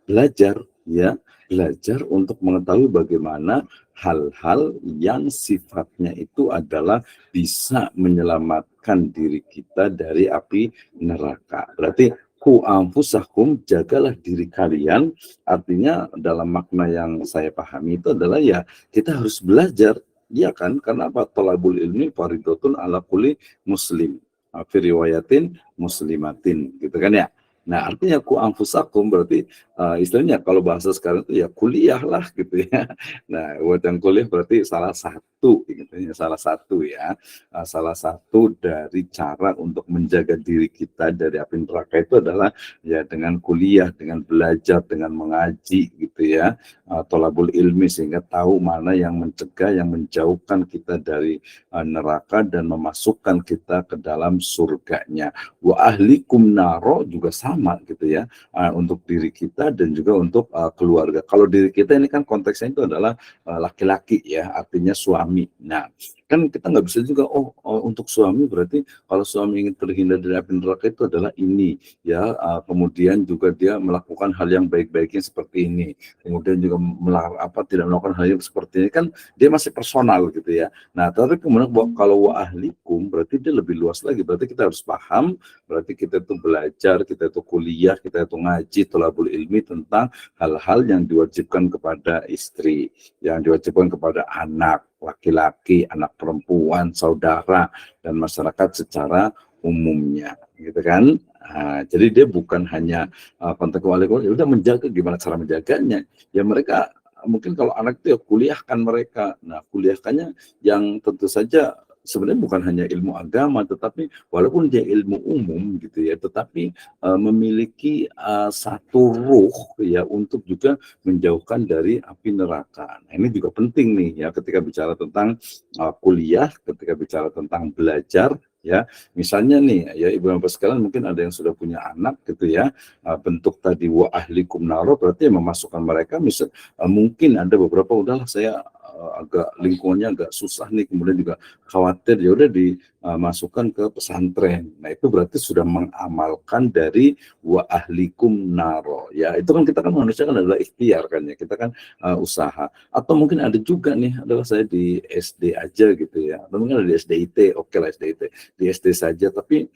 belajar ya, belajar untuk mengetahui bagaimana hal-hal yang sifatnya itu adalah bisa menyelamatkan diri kita dari api neraka. Berarti ku anfusakum, jagalah diri kalian, artinya dalam makna yang saya pahami itu adalah ya kita harus belajar, ya kan? Karena apa? Thalabul ilmi faridotun ala kulli muslim, fi riwayatin muslimatin, gitu kan ya. Nah, artinya ku anfusakum berarti istilahnya kalau bahasa sekarang itu ya kuliah lah gitu ya. Nah, buat yang kuliah berarti salah satu gitu ya, salah satu dari cara untuk menjaga diri kita dari api neraka itu adalah ya dengan kuliah, dengan belajar, dengan mengaji gitu ya. Thalabul ilmi, sehingga tahu mana yang mencegah, yang menjauhkan kita dari neraka dan memasukkan kita ke dalam surganya. Wa ahlikum naro juga sama gitu ya, untuk diri kita dan juga untuk keluarga. Kalau diri kita ini kan konteksnya itu adalah laki-laki ya, artinya suami. Nah, kan kita nggak bisa juga untuk suami berarti kalau suami ingin terhindar dari api neraka itu adalah ini ya, kemudian juga dia melakukan hal yang baik-baiknya seperti ini, kemudian juga tidak melakukan hal yang seperti ini, kan dia masih personal gitu ya. Nah, tapi kemudian kalau wa ahlikum berarti dia lebih luas lagi, berarti kita harus paham, berarti kita itu belajar, kita itu kuliah, kita itu ngaji, thalabul ilmi tentang hal-hal yang diwajibkan kepada istri, yang diwajibkan kepada anak laki-laki, anak perempuan, saudara, dan masyarakat secara umumnya, gitu kan? Nah, jadi dia bukan hanya konteks wali-wali, ya udah menjaga, gimana cara menjaganya? Ya mereka mungkin kalau anak itu ya kuliahkan mereka. Nah, kuliahkannya yang tentu saja sebenarnya bukan hanya ilmu agama, tetapi walaupun dia ilmu umum gitu ya, tetapi memiliki satu ruh ya untuk juga menjauhkan dari api neraka. Nah, ini juga penting nih ya ketika bicara tentang kuliah, ketika bicara tentang belajar ya. Misalnya nih ya Ibu Bapak sekalian, mungkin ada yang sudah punya anak gitu ya, bentuk tadi wa ahlikum naro berarti memasukkan mereka, mungkin ada beberapa udahlah saya agak lingkungannya agak susah nih, kemudian juga khawatir, ya udah dimasukkan ke pesantren. Nah, itu berarti sudah mengamalkan dari wa ahlikum naro. Ya, itu kan kita kan manusia kan adalah ikhtiar kan ya. Kita kan usaha. Atau mungkin ada juga nih, adalah saya di SD aja gitu ya. Atau mungkin ada di SDIT, oke lah SDIT. Di SD saja, tapi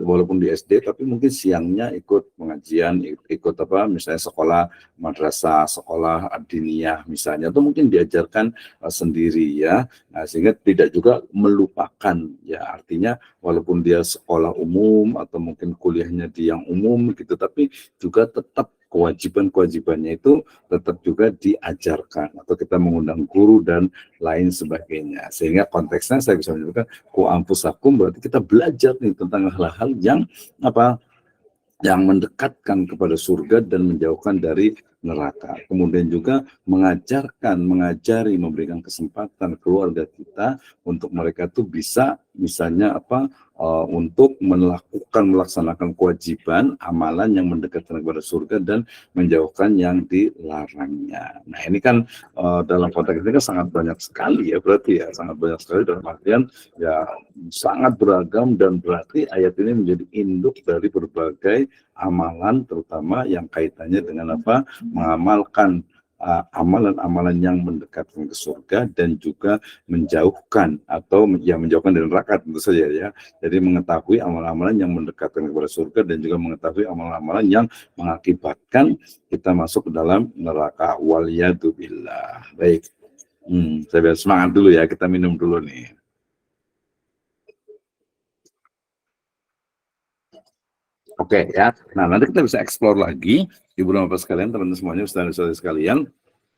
walaupun di SD, tapi mungkin siangnya ikut pengajian, ikut misalnya sekolah madrasah, sekolah diniyah misalnya, atau mungkin diajarkan sendiri ya. Nah, sehingga tidak juga melupakan ya, artinya walaupun dia sekolah umum atau mungkin kuliahnya di yang umum gitu, tapi juga tetap kewajiban-kewajibannya itu tetap juga diajarkan, atau kita mengundang guru dan lain sebagainya. Sehingga konteksnya saya bisa menyebutkan ku anfusakum berarti kita belajar nih tentang hal-hal yang yang mendekatkan kepada surga dan menjauhkan dari neraka. Kemudian juga mengajari, memberikan kesempatan keluarga kita untuk mereka tuh bisa misalnya untuk melaksanakan kewajiban amalan yang mendekatkan kepada surga dan menjauhkan yang dilarangnya. Nah ini kan dalam konteks ini kan sangat banyak sekali ya, berarti ya sangat banyak sekali dalam artian ya sangat beragam, dan berarti ayat ini menjadi induk dari berbagai amalan, terutama yang kaitannya dengan mengamalkan amalan-amalan yang mendekatkan ke surga dan juga menjauhkan atau menjauhkan dari neraka tentu saja ya. Jadi mengetahui amalan-amalan yang mendekatkan kepada surga dan juga mengetahui amalan-amalan yang mengakibatkan kita masuk ke dalam neraka. Waliyadzubillah. Baik. Saya biar semangat dulu ya, kita minum dulu nih. Oke ya. Nah, nanti kita bisa explore lagi, Ibu dan Bapak sekalian, teman-teman semuanya, saudara-saudara sekalian,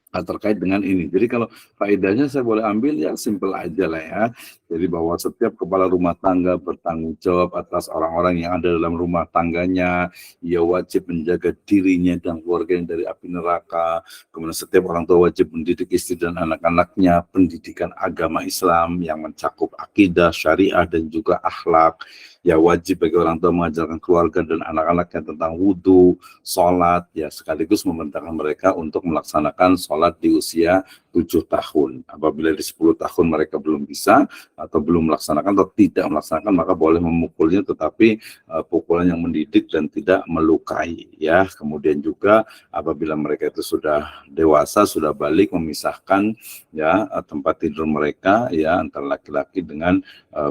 terkait dengan ini. Jadi kalau faedahnya saya boleh ambil ya simple aja lah ya. Jadi bahwa setiap kepala rumah tangga bertanggung jawab atas orang-orang yang ada dalam rumah tangganya. Ia wajib menjaga dirinya dan keluarganya dari api neraka. Kemudian setiap orang tua wajib mendidik istri dan anak-anaknya pendidikan agama Islam yang mencakup akidah, syariah, dan juga akhlak. Ya wajib bagi orang tua mengajarkan keluarga dan anak-anaknya tentang wudhu, sholat, ya sekaligus memerintahkan mereka untuk melaksanakan sholat di usia 7 tahun. Apabila di 10 tahun mereka belum bisa atau belum melaksanakan atau tidak melaksanakan, maka boleh memukulnya, tetapi pukulan yang mendidik dan tidak melukai. Ya, kemudian juga apabila mereka itu sudah dewasa, sudah balik, memisahkan ya tempat tidur mereka ya antara laki-laki dengan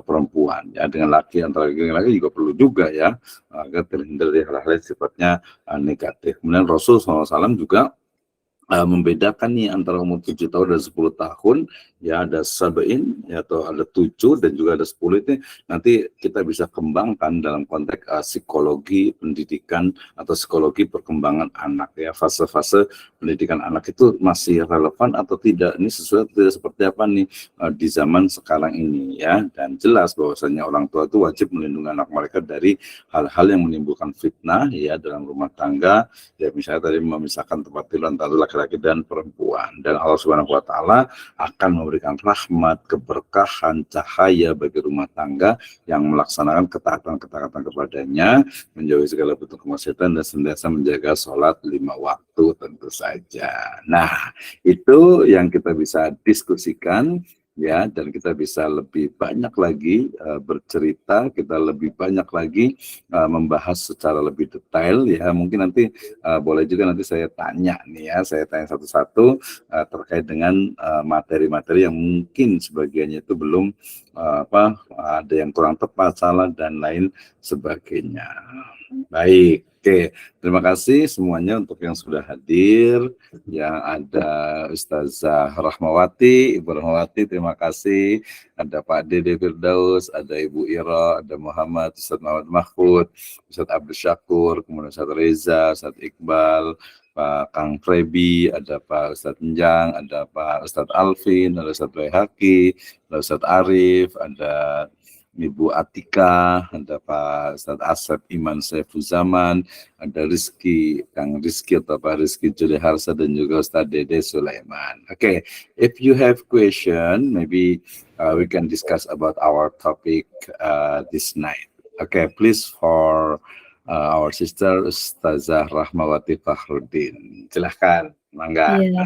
perempuan. Ya, dengan laki antara laki-laki juga perlu juga ya agar terhindar dari hal-hal sifatnya negatif. Kemudian Rasul SAW juga membedakan nih antara umur 7 tahun dan 10 tahun, ya ada sabain ya, atau ada 7 dan juga ada 10. Itu nanti kita bisa kembangkan dalam konteks psikologi pendidikan atau psikologi perkembangan anak ya, fase-fase pendidikan anak itu masih relevan atau tidak, ini sesuai tidak seperti apa nih di zaman sekarang ini ya. Dan jelas bahwasanya orang tua itu wajib melindungi anak mereka dari hal-hal yang menimbulkan fitnah ya dalam rumah tangga, ya misalnya tadi memisahkan tempat tidur antara laki-laki dan perempuan. Dan Allah Subhanahu wa taala akan memberikan rahmat, keberkahan, cahaya bagi rumah tangga yang melaksanakan ketaatan-ketaatan kepadanya, menjauhi segala bentuk kemaksiatan dan senantiasa menjaga sholat 5 waktu tentu saja. Nah, itu yang kita bisa diskusikan ya, dan kita bisa lebih banyak lagi bercerita, kita lebih banyak lagi membahas secara lebih detail ya. Mungkin nanti boleh juga nanti saya tanya nih ya, saya tanya satu-satu terkait dengan materi-materi yang mungkin sebagiannya itu belum ada yang kurang tepat, salah dan lain sebagainya. Baik. Oke, terima kasih semuanya untuk yang sudah hadir. Yang ada Ustazah Rahmawati, Ibu Rahmawati, terima kasih. Ada Pak Dede Firdaus, ada Ibu Ira, ada Muhammad, Ustaz Muhammad Mahfud, Ustaz Abdul Syakur, kemudian Ustaz Reza, Ustaz Iqbal, Pak Kang Frebi, ada Pak Ustaz Njang, ada Pak Ustaz Alvin, ada Ustaz Baihaqi, ada Ustaz Arif, ada Ibu Atika, ada Pak Ustadz Asep Iman Saifuzaman, ada Kang Rizky atau Pak Rizky Juliharsa, dan juga Ustadz Dede Sulaiman. Okay, if you have question, maybe we can discuss about our topic this night. Okay, please for our sister Ustazah Rahmawati Fakhruddin. Silahkan, mangga. Iya.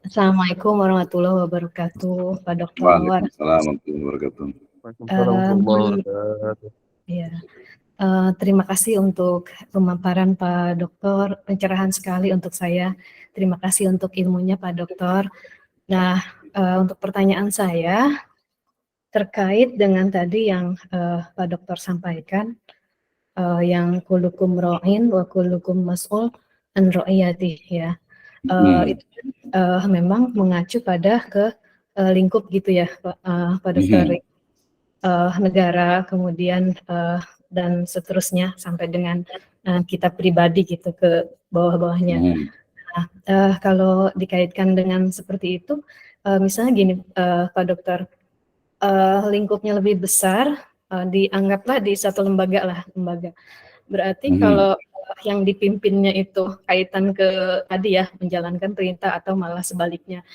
Assalamualaikum warahmatullahi wabarakatuh, Pak Dokter. Waalaikumsalam warahmatullahi wabarakatuh. Ya, terima kasih untuk pemaparan Pak Dokter, pencerahan sekali untuk saya. Terima kasih untuk ilmunya Pak Dokter. Nah, untuk pertanyaan saya terkait dengan tadi yang Pak Dokter sampaikan, yang kulukum ro'in wa kulukum mas'ul an ro'iyatih ya. Itu memang mengacu pada ke lingkup gitu ya Pak Dokter. Negara, kemudian dan seterusnya sampai dengan kita pribadi gitu ke bawah-bawahnya. Nah, kalau dikaitkan dengan seperti itu, misalnya gini Pak Dokter, lingkupnya lebih besar, dianggaplah di satu lembaga. Berarti kalau yang dipimpinnya itu kaitan ke tadi ya, menjalankan perintah atau malah sebaliknya.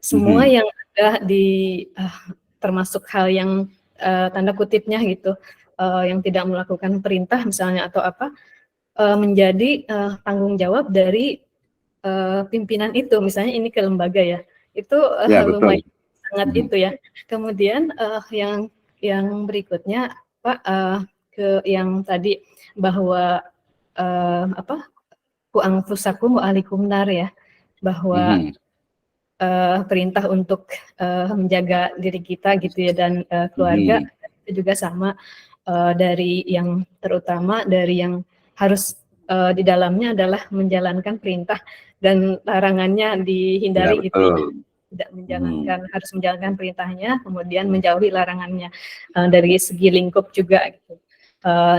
Semua yang ada di termasuk hal yang tanda kutipnya gitu, yang tidak melakukan perintah misalnya atau apa, menjadi tanggung jawab dari pimpinan itu, misalnya ini ke lembaga ya, itu Ya, betul. lumayan sangat itu ya. Kemudian yang berikutnya Pak, ke yang tadi bahwa apa, ku anfusakum wa ahlikum nar ya, bahwa perintah untuk menjaga diri kita gitu ya dan keluarga itu juga sama, dari yang terutama dari yang harus di dalamnya adalah menjalankan perintah dan larangannya Ya, dihindari gitu ya. betul. Tidak menjalankan, harus menjalankan perintahnya, kemudian menjauhi larangannya, dari segi lingkup juga gitu.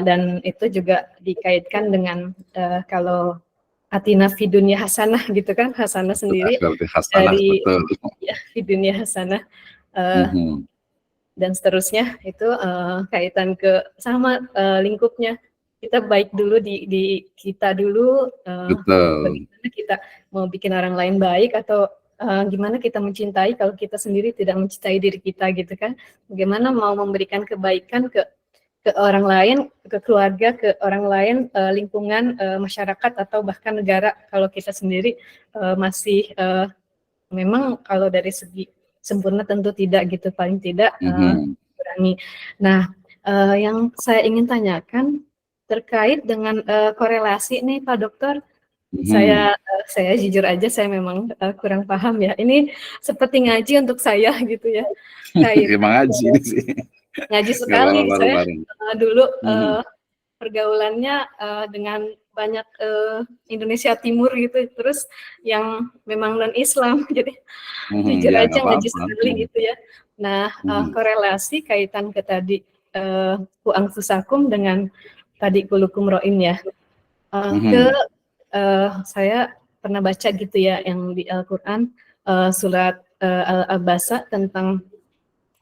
Dan itu juga dikaitkan dengan kalau atina fi dunya hasanah gitu kan, hasanah sendiri Berarti hasanah, dari betul. ya fi dunya hasanah Mhm. dan seterusnya itu kaitan ke sama lingkupnya. Kita baik dulu di kita dulu, Betul. bagaimana kita mau bikin orang lain baik atau gimana kita mencintai kalau kita sendiri tidak mencintai diri kita gitu kan. Bagaimana mau memberikan kebaikan ke orang lain, ke keluarga, ke orang lain, lingkungan, masyarakat atau bahkan negara kalau kita sendiri masih memang kalau dari segi sempurna tentu tidak gitu, paling tidak kurangi. Nah, yang saya ingin tanyakan terkait dengan korelasi nih Pak Dokter, saya jujur aja saya memang kurang paham ya. Ini seperti ngaji untuk saya gitu ya. Emang Kaitan ngaji ini sih. ngaji Nggak sekali apa-apa saya bareng-bareng. dulu Mhm. pergaulannya dengan banyak Indonesia Timur gitu, terus yang memang non Islam, jadi jujur Ya, aja nggak ngaji apa-apa. sekali gitu ya. Nah, korelasi kaitan ke tadi ku anfusakum dengan tadi kulukum ro'in ya. Ke saya pernah baca gitu ya yang di Al-Qur'an surat Al-Abasa tentang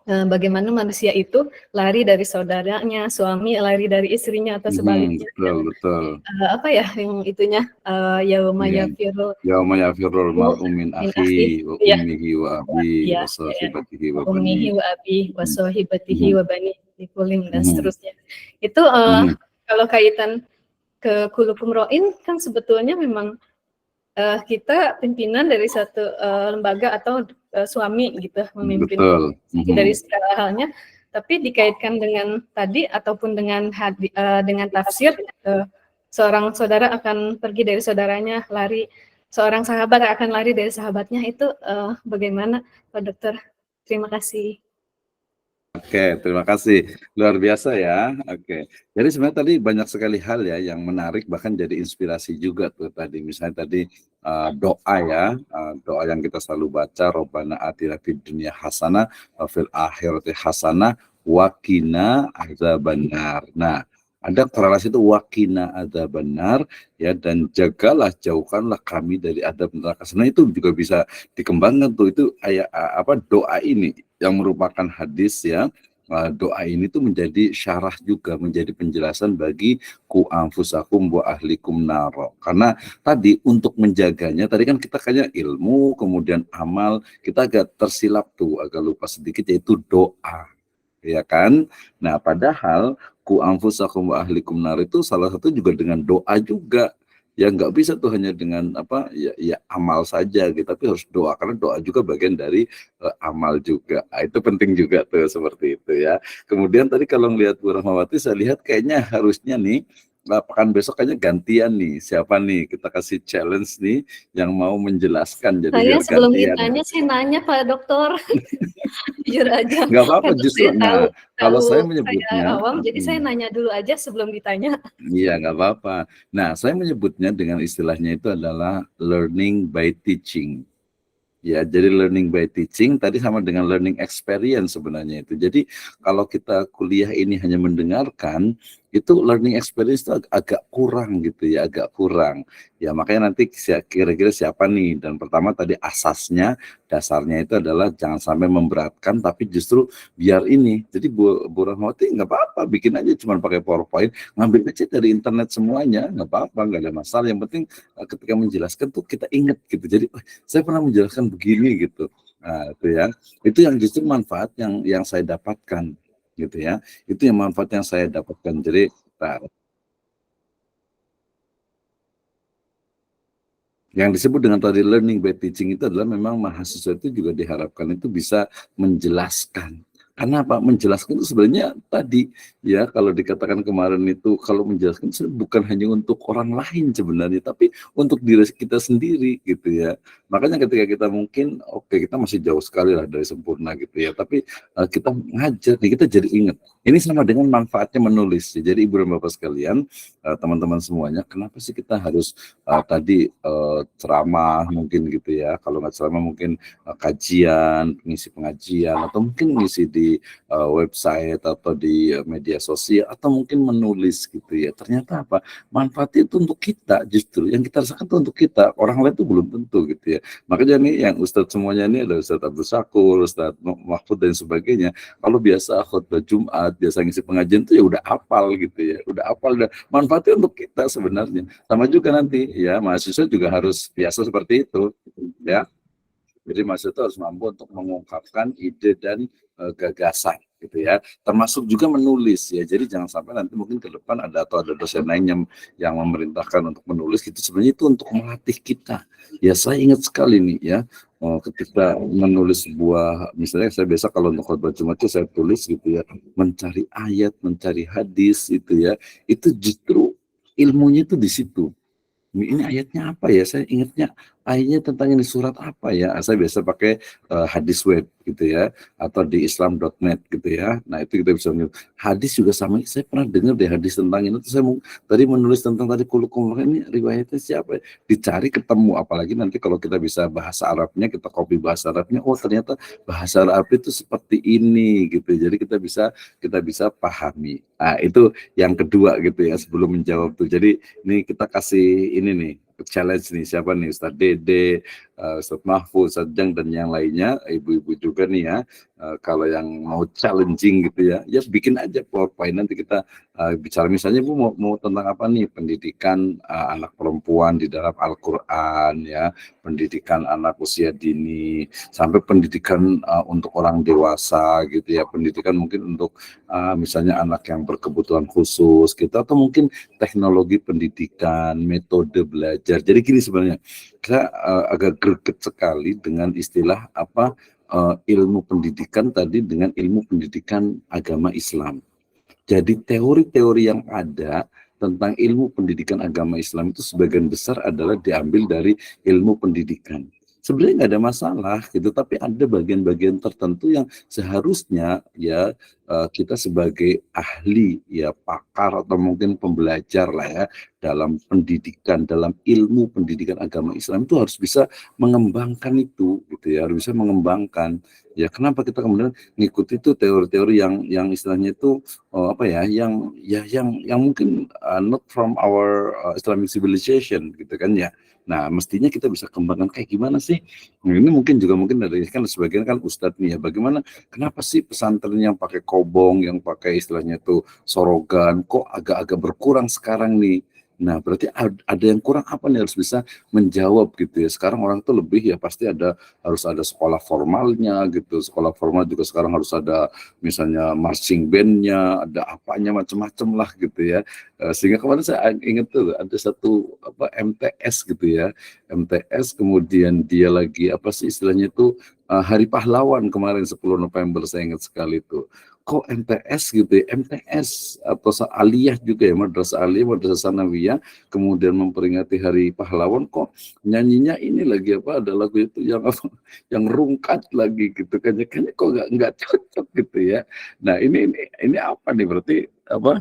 bagaimana manusia itu lari dari saudaranya, suami lari dari istrinya atau sebaliknya. Betul, betul. Apa ya yang itunya, yauma Iya. yafirul Yauma yafirrul mar'u mar'u min min akhihi akhihi wa ya, ummihi wa abihi iya, wa ya, sahibatihi wa wa bani. ummihi wa abihi wa sahibatihi Mhm. wa bani likullim dan Mhm. seterusnya. Itu Mhm. kalau kaitan ke kulukum ro'in kan sebetulnya memang kita pimpinan dari satu lembaga atau suami gitu memimpin Betul. dari segala halnya, tapi dikaitkan dengan tadi ataupun dengan dengan tafsir seorang saudara akan pergi dari saudaranya, lari seorang sahabat akan lari dari sahabatnya itu bagaimana Pak Dokter? Terima kasih. Oke, terima kasih. Luar biasa ya. Oke. Jadi sebenarnya tadi banyak sekali hal ya yang menarik bahkan jadi inspirasi juga tuh tadi. Misalnya tadi doa ya, doa yang kita selalu baca Robbana atina fid dunya hasanah wa fil akhirati hasanah wa qina adzabannar. Nah, ada korelasi itu wakina adzabannar ya dan jagalah jauhkanlah kami dari adab neraka. Sebenarnya itu juga bisa dikembangkan tuh itu ayat apa doa ini yang merupakan hadis ya. Doa ini tuh menjadi syarah juga menjadi penjelasan bagi ku anfusakum wa ahlikum naro karena tadi untuk menjaganya tadi kan kita kayaknya ilmu kemudian amal kita agak tersilap tuh agak lupa sedikit yaitu doa ya kan. Nah padahal ku anfusakum wa ahlikum nar itu salah satu juga dengan doa juga ya nggak bisa tuh hanya dengan apa ya amal saja gitu tapi harus doa karena doa juga bagian dari amal juga. Itu penting juga tuh seperti itu ya. Kemudian tadi kalau ngelihat Bu Rahmawati saya lihat kayaknya harusnya nih pekan besok kayaknya gantian nih siapa nih kita kasih challenge nih yang mau menjelaskan jadi Saya biar sebelum gantian. ditanya, saya nanya Pak Dokter. Jujur aja, Nggak apa-apa karena justru saya tahu nah kalau tahu saya saya menyebutnya awam, jadi saya nanya dulu aja sebelum ditanya. iya, nggak apa-apa. Nah, saya menyebutnya dengan istilahnya itu adalah learning by teaching. Ya, jadi learning by teaching tadi sama dengan learning experience sebenarnya itu. Jadi kalau kita kuliah ini hanya mendengarkan, itu learning experience itu agak kurang gitu ya, agak kurang. Ya makanya nanti kira-kira siapa nih? Dan pertama tadi asasnya, dasarnya itu adalah jangan sampai memberatkan, tapi justru biar ini. Jadi Bu Rahmawati nggak apa-apa, bikin aja cuma pakai PowerPoint, ngambil aja dari internet semuanya, nggak apa-apa, nggak ada masalah. Yang penting ketika menjelaskan tuh kita ingat gitu. Jadi saya pernah menjelaskan begini gitu. Nah, itu ya. Itu yang justru manfaat yang saya dapatkan. gitu ya. Itu yang manfaat yang saya dapatkan. Jadi yang disebut dengan tadi learning by teaching itu adalah memang mahasiswa itu juga diharapkan itu bisa menjelaskan. Karena apa? Menjelaskan itu sebenarnya tadi ya kalau dikatakan kemarin itu kalau menjelaskan itu bukan hanya untuk orang lain sebenarnya, tapi untuk diri kita sendiri gitu ya. Makanya ketika kita mungkin oke kita masih jauh sekali lah dari sempurna gitu ya, tapi kita ngajar nih kita jadi ingat. Ini sama dengan manfaatnya menulis. Jadi ibu dan bapak sekalian, teman-teman semuanya, kenapa sih kita harus tadi ceramah mungkin gitu ya, kalau nggak ceramah mungkin kajian, ngisi pengajian, atau mungkin ngisi di website atau di media sosial, atau mungkin menulis gitu ya. Ternyata apa? Manfaatnya itu untuk kita justru, yang kita rasakan itu untuk kita, orang lain itu belum tentu gitu ya. Makanya nih yang Ustadz semuanya ini ada Ustadz Abdul Syakur, Ustadz Mahfud dan sebagainya, kalau biasa khutbah Jumat, biasa ngisi pengajian itu ya udah hafal gitu ya, udah hafal dan manfaatnya untuk kita sebenarnya. Sama juga nanti ya mahasiswa juga harus biasa seperti itu ya. Jadi mahasiswa itu harus mampu untuk mengungkapkan ide dan gagasan gitu ya. Termasuk juga menulis ya. Jadi jangan sampai nanti mungkin ke depan ada dosen lain yang memerintahkan untuk menulis gitu. Sebenarnya itu untuk melatih kita. Ya saya ingat sekali nih ya ketika menulis sebuah misalnya saya biasa kalau untuk khotbah Jumat itu saya tulis gitu ya, mencari ayat, mencari hadis itu ya. Itu justru ilmunya itu di situ. Ini ayatnya apa ya? Saya ingatnya ayatnya tentang ini surat apa ya? Saya biasa pakai hadis web gitu ya, atau di islam.net gitu ya. Nah itu kita bisa hadis juga sama. Saya pernah dengar deh hadis tentang ini. Terus saya tadi menulis tentang tadi kulukum ini riwayatnya siapa? Ya? Dicari ketemu. Apalagi nanti kalau kita bisa bahasa Arabnya, kita copy bahasa Arabnya. Oh ternyata bahasa Arab itu seperti ini gitu. Jadi kita bisa pahami. Nah itu yang kedua gitu ya sebelum menjawab tuh. Jadi ini kita kasih ini nih challenge nih siapa nih Ustadz Dede, Ustadz Mahfud, Ustadz Jang dan yang lainnya, ibu-ibu juga nih ya. Kalau yang mau challenging gitu ya, ya bikin aja PowerPoint nanti kita bicara misalnya Bu mau tentang apa nih pendidikan anak perempuan di dalam Al-Qur'an ya, pendidikan anak usia dini sampai pendidikan untuk orang dewasa gitu ya, pendidikan mungkin untuk misalnya anak yang berkebutuhan khusus gitu atau mungkin teknologi pendidikan, metode belajar. Jadi gini sebenarnya, saya agak greget sekali dengan istilah apa ilmu pendidikan tadi dengan ilmu pendidikan agama Islam. Jadi teori-teori yang ada tentang ilmu pendidikan agama Islam itu sebagian besar adalah diambil dari ilmu pendidikan. Sebenarnya nggak ada masalah gitu, tapi ada bagian-bagian tertentu yang seharusnya ya kita sebagai ahli ya pakar atau mungkin pembelajar lah ya dalam pendidikan, dalam ilmu pendidikan agama Islam itu harus bisa mengembangkan itu gitu ya, harus bisa mengembangkan. Ya kenapa kita kemudian ngikuti itu teori-teori yang istilahnya itu apa ya yang mungkin not from our Islamic civilization gitu kan ya. Nah mestinya kita bisa kembangkan kayak gimana sih. Nah, ini mungkin dari kan sebagian kan ustadz nih ya, bagaimana kenapa sih pesantren yang pakai kobong, yang pakai istilahnya itu sorogan kok agak-agak berkurang sekarang nih. Nah berarti ada yang kurang apa nih, harus bisa menjawab gitu ya. Sekarang orang tuh lebih ya pasti harus ada sekolah formalnya gitu. Sekolah formal juga sekarang harus ada misalnya marching bandnya, ada apanya macam-macam lah gitu ya. Sehingga kemarin saya ingat tuh ada satu apa MTS gitu ya, MTS kemudian dia lagi apa sih istilahnya itu Hari Pahlawan kemarin 10 November saya ingat sekali itu. Kok MTS gitu ya, MTS atau Aliyah juga ya, Madrasah Aliyah, Madrasah Sanawiyah, kemudian memperingati Hari Pahlawan kok nyanyinya ini lagi apa ada lagu itu yang apa yang rungkat lagi gitu kan, kayaknya kok nggak cocok gitu ya. Nah ini apa nih berarti apa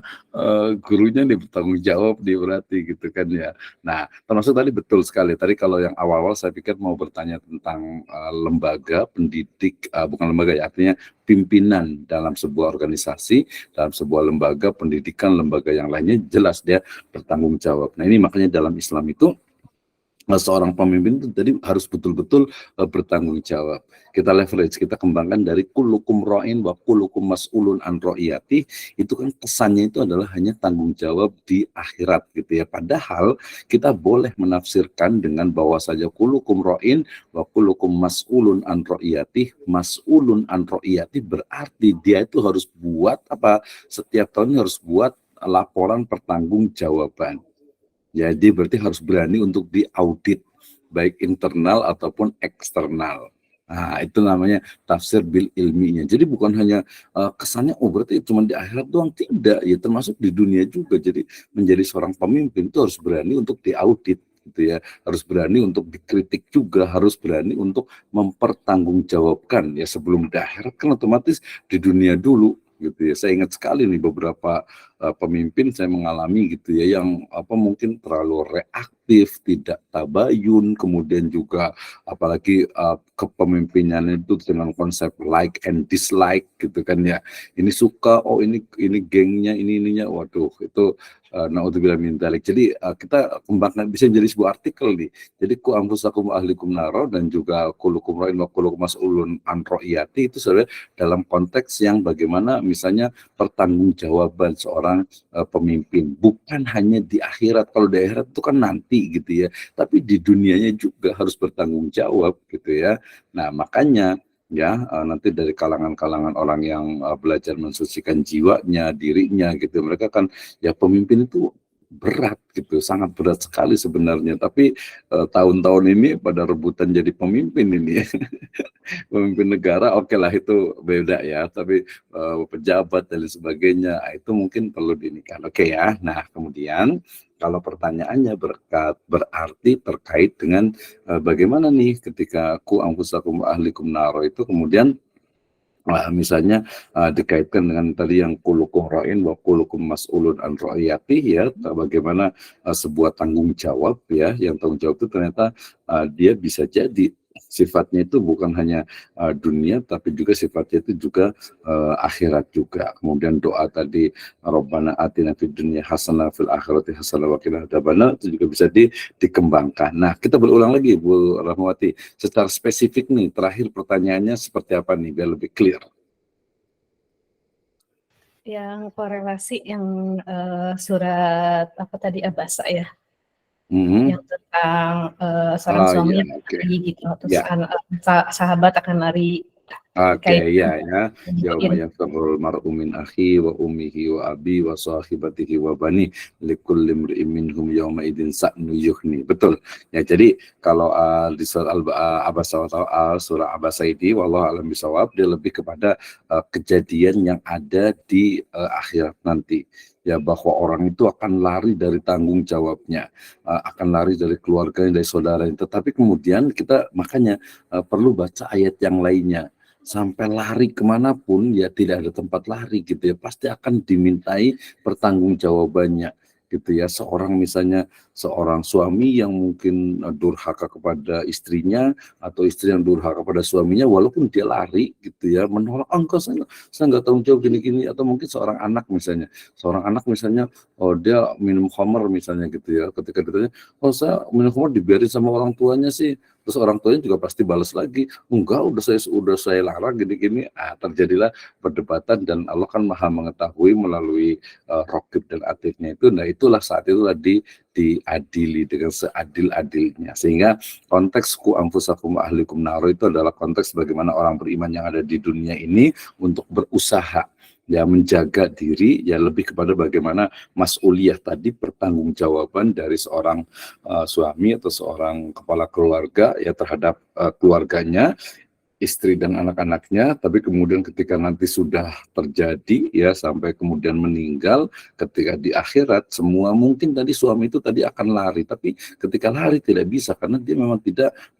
gurunya nih bertanggung jawab nih berarti gitu kan ya. Nah termasuk tadi betul sekali tadi kalau yang awal-awal saya pikir mau bertanya tentang lembaga pendidik bukan lembaga ya, artinya pimpinan dalam sebuah organisasi, dalam sebuah lembaga pendidikan, lembaga yang lainnya jelas dia bertanggung jawab. Nah ini makanya dalam Islam itu seorang pemimpin itu jadi harus betul-betul bertanggung jawab. Kita leverage, kita kembangkan dari kullukum ra'in wa kullukum mas'ulun an ra'iyati, itu kan kesannya itu adalah hanya tanggung jawab di akhirat gitu ya. Padahal kita boleh menafsirkan dengan bahwa saja kullukum ra'in wa kullukum mas'ulun an ra'iyati, mas'ulun an ra'iyati berarti dia itu harus buat apa, setiap tahun harus buat laporan pertanggungjawaban. Jadi berarti harus berani untuk diaudit, baik internal ataupun eksternal. Nah, itu namanya tafsir bil ilminya. Jadi bukan hanya kesannya, oh berarti cuma di akhirat doang. Tidak, ya termasuk di dunia juga. Jadi menjadi seorang pemimpin itu harus berani untuk diaudit, gitu ya. Harus berani untuk dikritik juga, harus berani untuk mempertanggungjawabkan. Ya sebelum di akhirat kan otomatis di dunia dulu, gitu ya. Saya ingat sekali nih beberapa pemimpin saya mengalami gitu ya, yang mungkin terlalu reaktif, tidak tabayun, kemudian juga apalagi kepemimpinan itu dengan konsep like and dislike gitu kan ya. Ini suka, oh ini gengnya, ini ininya, waduh itu naudzubillah min dzalik. Jadi kita kembangkan bisa menjadi sebuah artikel nih. Jadi ku anfusakum ahlikum naro dan juga kulukum ra'in wa kulukum mas'ulun an ra'iyati, itu sebenarnya dalam konteks yang bagaimana misalnya pertanggungjawaban seorang pemimpin, bukan hanya di akhirat. Kalau di akhirat itu kan nanti gitu ya, tapi di dunianya juga harus bertanggung jawab gitu ya. Nah makanya ya nanti dari kalangan-kalangan orang yang belajar mensucikan jiwanya, dirinya gitu, mereka kan ya pemimpin itu berat gitu, sangat berat sekali sebenarnya. Tapi tahun-tahun ini pada rebutan jadi pemimpin ini ya. Pemimpin negara oke lah itu beda ya, tapi pejabat dan lain sebagainya itu mungkin perlu diinikan. Oke ya. Nah kemudian kalau pertanyaannya berarti terkait dengan bagaimana nih ketika ku anfusakum ahlikum naro itu kemudian misalnya dikaitkan dengan tadi yang kulukum ra'in wa kulukum mas'ulun an ra'iyati ya, bagaimana sebuah tanggung jawab ya, yang tanggung jawab itu ternyata dia bisa jadi sifatnya itu bukan hanya dunia, tapi juga sifatnya itu juga akhirat juga. Kemudian doa tadi Rabbana atina fid dunya hasanah fil akhirati hasanah wa qina adzabannar itu juga bisa dikembangkan. Nah, kita berulang lagi Bu Rahmawati, secara spesifik nih, terakhir pertanyaannya seperti apa nih biar lebih clear? Yang korelasi yang surat apa tadi Abasa ya, yang tentang seorang suami ya, yang oke. lari gitu, terus Ya. sahabat akan lari Oke, kayak ya, yauma gituin. yafirrul mar'u min akhi wa ummihi wa abi wa sahibatihi wa bani likulli imri'in minhum yauma idzin sa'nu yughni. Betul. Ya, jadi kalau di surah Abasa surah Abasa ini wallahu alam bisawab, dia lebih kepada kejadian yang ada di akhirat nanti. Ya, bahwa orang itu akan lari dari tanggung jawabnya, akan lari dari keluarganya, dari saudaranya. Tetapi kemudian kita makanya perlu baca ayat yang lainnya. Sampai lari kemanapun ya tidak ada tempat lari gitu ya, pasti akan dimintai pertanggungjawabannya gitu ya. Misalnya seorang suami yang mungkin durhaka kepada istrinya, atau istri yang durhaka kepada suaminya, walaupun dia lari gitu ya, menolak, enggak saya nggak tanggung jawab gini-gini. Atau mungkin seorang anak misalnya, oh dia minum khamar misalnya gitu ya, ketika ditanya, oh saya minum khamar dibiarin sama orang tuanya sih, terus orang tuanya juga pasti balas lagi, enggak udah saya larang gini-gini. Terjadilah perdebatan dan Allah kan maha mengetahui melalui Raqib dan Atidnya itu. Nah itulah saat itulah diadili dengan seadil-adilnya, sehingga konteks ku anfusakum ahlikum naro itu adalah konteks bagaimana orang beriman yang ada di dunia ini untuk berusaha ya menjaga diri, ya lebih kepada bagaimana mas'uliyah tadi, pertanggungjawaban dari seorang suami atau seorang kepala keluarga ya terhadap keluarganya, istri dan anak-anaknya. Tapi kemudian ketika nanti sudah terjadi ya sampai kemudian meninggal, ketika di akhirat semua mungkin tadi suami itu tadi akan lari, tapi ketika lari tidak bisa karena dia memang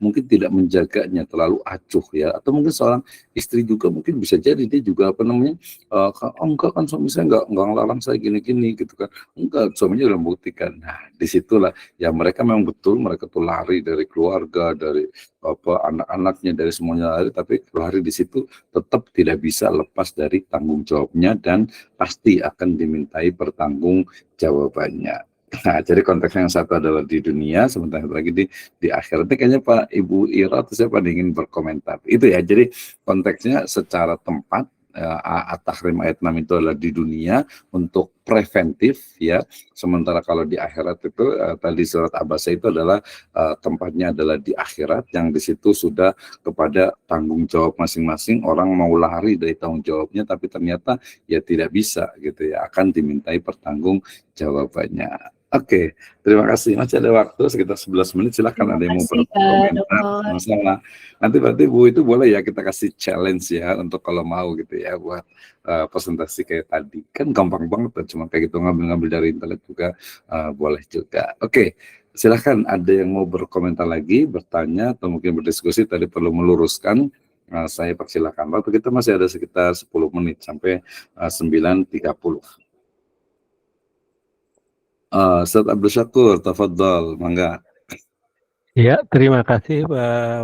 mungkin tidak menjaganya, terlalu acuh ya. Atau mungkin seorang istri juga mungkin bisa jadi dia juga enggak kan suami saya enggak ngelarang saya gini-gini gitu kan, enggak, suaminya udah membuktikan. Nah disitulah ya mereka memang betul, mereka tuh lari dari keluarga, dari anak-anaknya, dari semuanya lari, tapi lari di situ tetap tidak bisa lepas dari tanggung jawabnya dan pasti akan dimintai pertanggung jawabannya. Nah, jadi konteksnya yang satu adalah di dunia, sementara lagi di akhirat. Ini kayaknya Pak Ibu Ira atau siapa nih ingin berkomentar. Itu ya, jadi konteksnya secara tempat, At-Tahrim ayat 6 itu adalah di dunia untuk preventif ya. Sementara kalau di akhirat itu tadi surat Abasa itu adalah tempatnya adalah di akhirat, yang di situ sudah kepada tanggung jawab masing-masing. Orang mau lari dari tanggung jawabnya tapi ternyata ya tidak bisa gitu ya, akan dimintai pertanggung jawabannya. Oke, terima kasih. Masih ada waktu sekitar 11 menit. Silakan Terima ada yang mau kasih Pak berkomentar. Dokter. Sama-sama. Nanti berarti Bu itu boleh ya kita kasih challenge ya untuk kalau mau gitu ya buat presentasi kayak tadi. Kan gampang banget tuh, cuma kayak gitu ngambil-ngambil dari internet juga boleh juga. Oke, silakan ada yang mau berkomentar lagi, bertanya atau mungkin berdiskusi. Tadi perlu meluruskan. Saya persilakan. Waktu kita masih ada sekitar 10 menit sampai 9.30. Ustaz Abdul Syakur, tafadhal, mangga. Ya, terima kasih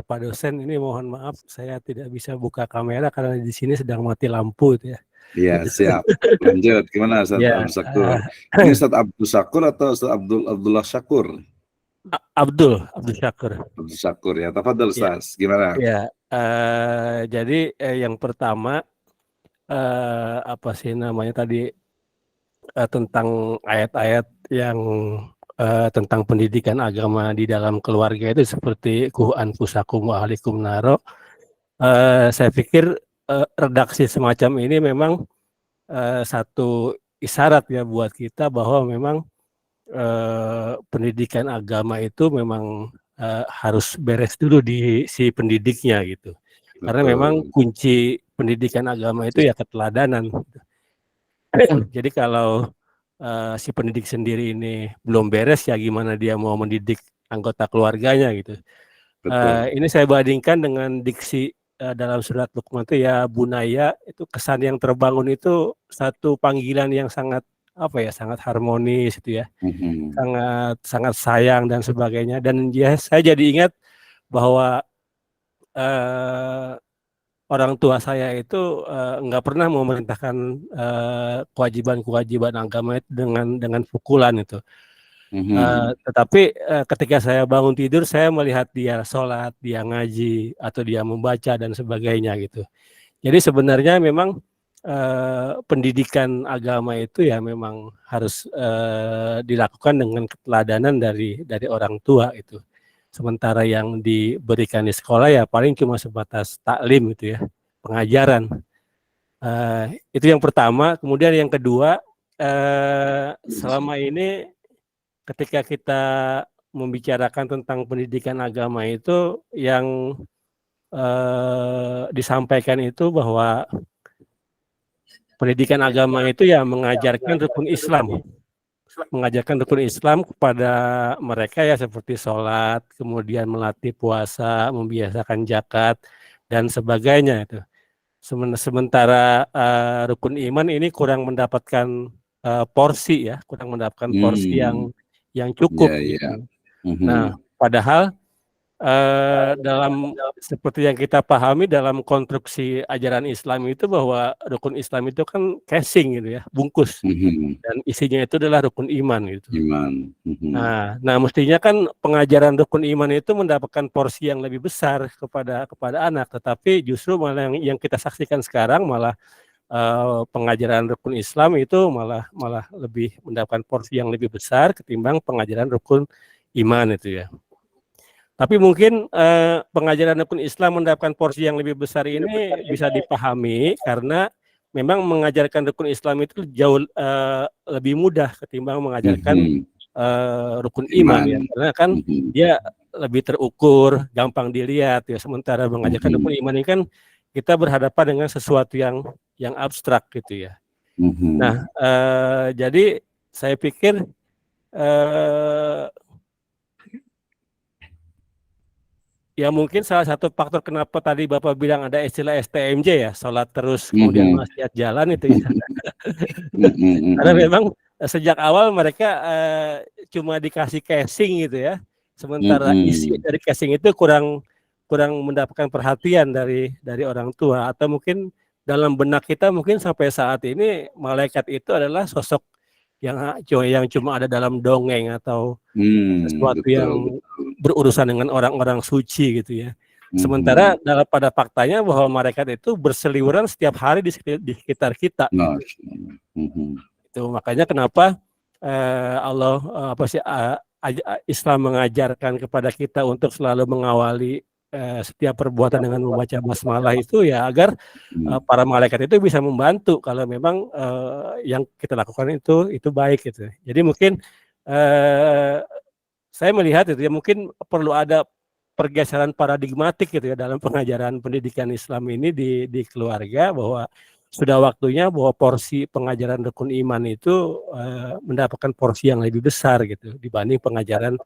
Pak Dosen. Ini mohon maaf saya tidak bisa buka kamera karena di sini sedang mati lampu itu ya. Iya, siap. Lanjut, gimana Ustaz Ya, Abdul Syakur? Ini Ustaz Abdul Syakur atau Ustaz Abdullah Syakur? Abdul Syakur. Abdul Syakur ya, tafadhal Ya, Ustaz, gimana? ya. Jadi yang pertama apa sih namanya tadi tentang ayat-ayat yang tentang pendidikan agama di dalam keluarga itu seperti Qu anfusakum wa ahlikum naro. Saya pikir redaksi semacam ini memang satu isyarat ya buat kita bahwa memang pendidikan agama itu memang harus beres dulu di si pendidiknya gitu. Karena memang kunci pendidikan agama itu ya keteladanan. Jadi kalau si pendidik sendiri ini belum beres ya gimana dia mau mendidik anggota keluarganya gitu. Ini saya bandingkan dengan diksi dalam surat Luqman itu ya bunaya, itu kesan yang terbangun itu satu panggilan yang sangat apa ya, sangat harmonis itu ya. Sangat sayang dan sebagainya. Dan ya saya jadi ingat bahwa orang tua saya itu nggak pernah memerintahkan kewajiban-kewajiban agama itu dengan pukulan itu. Tetapi ketika saya bangun tidur, saya melihat dia sholat, dia ngaji, atau dia membaca dan sebagainya gitu. Jadi sebenarnya memang pendidikan agama itu ya memang harus dilakukan dengan keteladanan dari orang tua itu. Sementara yang diberikan di sekolah ya paling cuma sebatas taklim gitu ya, pengajaran. Itu yang pertama. Kemudian yang kedua, selama ini ketika kita membicarakan tentang pendidikan agama itu yang disampaikan itu bahwa pendidikan agama itu ya mengajarkan rukun Islam kepada mereka ya seperti sholat, kemudian melatih puasa, membiasakan zakat dan sebagainya itu. Sementara rukun iman ini kurang mendapatkan porsi ya, kurang mendapatkan porsi yang cukup gitu. Nah, padahal dalam seperti yang kita pahami dalam konstruksi ajaran Islam itu bahwa rukun Islam itu kan casing gitu ya, bungkus, dan isinya itu adalah rukun iman gitu. Nah, mestinya kan pengajaran rukun iman itu mendapatkan porsi yang lebih besar kepada anak, tetapi justru malah yang kita saksikan sekarang malah pengajaran rukun Islam itu malah lebih mendapatkan porsi yang lebih besar ketimbang pengajaran rukun iman itu ya. Tapi mungkin pengajaran rukun Islam mendapatkan porsi yang lebih besar ini bisa dipahami karena memang mengajarkan rukun Islam itu jauh lebih mudah ketimbang mengajarkan rukun iman ya. Karena kan dia lebih terukur, gampang dilihat ya. Sementara mengajarkan rukun iman ini kan kita berhadapan dengan sesuatu yang abstrak gitu ya. Nah, jadi saya pikir ya mungkin salah satu faktor kenapa tadi Bapak bilang ada istilah STMJ ya, sholat terus kemudian maksiat jalan itu ya. Karena memang sejak awal mereka cuma dikasih casing gitu ya. Sementara isi dari casing itu kurang mendapatkan perhatian dari orang tua, atau mungkin dalam benak kita mungkin sampai saat ini malaikat itu adalah sosok yang cuma ada dalam dongeng atau sesuatu betul, yang betul. berurusan dengan orang-orang suci gitu ya. Mhm. Sementara pada faktanya bahwa malaikat itu berseliweran setiap hari di sekitar kita. Masya Allah. Itu makanya kenapa Allah Islam mengajarkan kepada kita untuk selalu mengawali setiap perbuatan dengan membaca basmalah itu ya agar para malaikat itu bisa membantu kalau memang yang kita lakukan itu baik gitu. Jadi mungkin saya melihat itu ya mungkin perlu ada pergeseran paradigmatik gitu ya dalam pengajaran pendidikan Islam ini di keluarga, bahwa sudah waktunya bahwa porsi pengajaran rukun iman itu mendapatkan porsi yang lebih besar gitu dibanding pengajaran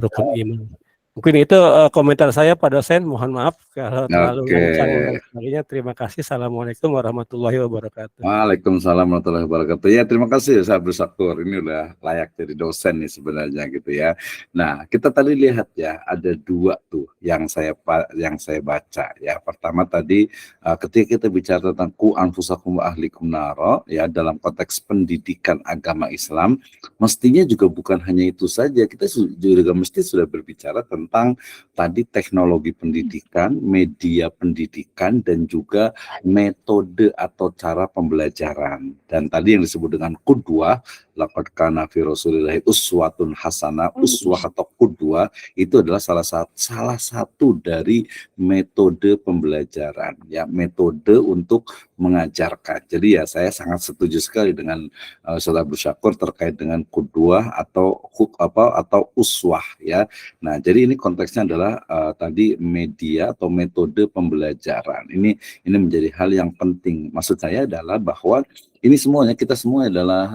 rukun iman. Mungkin itu komentar saya Pak dosen, mohon maaf kalau terlalu lancang dan sebagainya. Terima kasih. Assalamualaikum warahmatullahi wabarakatuh. Waalaikumsalam warahmatullahi wabarakatuh. Ya, terima kasih Ustaz Abdul Syakur. Ini udah layak jadi dosen nih sebenarnya gitu ya. Nah, kita tadi lihat ya ada dua tuh yang saya baca ya. Pertama tadi ketika kita bicara tentang ku anfusakum wa ahlikum naro ya, dalam konteks pendidikan agama Islam, mestinya juga bukan hanya itu saja. Kita juga mesti sudah berbicara tentang tadi teknologi pendidikan, media pendidikan, dan juga metode atau cara pembelajaran. Dan tadi yang disebut dengan qudwah, laqad kana fi rasulillahi uswatun hasanah, uswah atau qudwah itu adalah salah satu dari metode pembelajaran ya, metode untuk mengajarkan. Jadi ya saya sangat setuju sekali dengan Ustaz Abdul Syakur terkait dengan qudwah atau uswah ya. Nah, jadi ini konteksnya adalah tadi media atau metode pembelajaran. Ini menjadi hal yang penting. Maksud saya adalah bahwa ini semuanya, kita semua adalah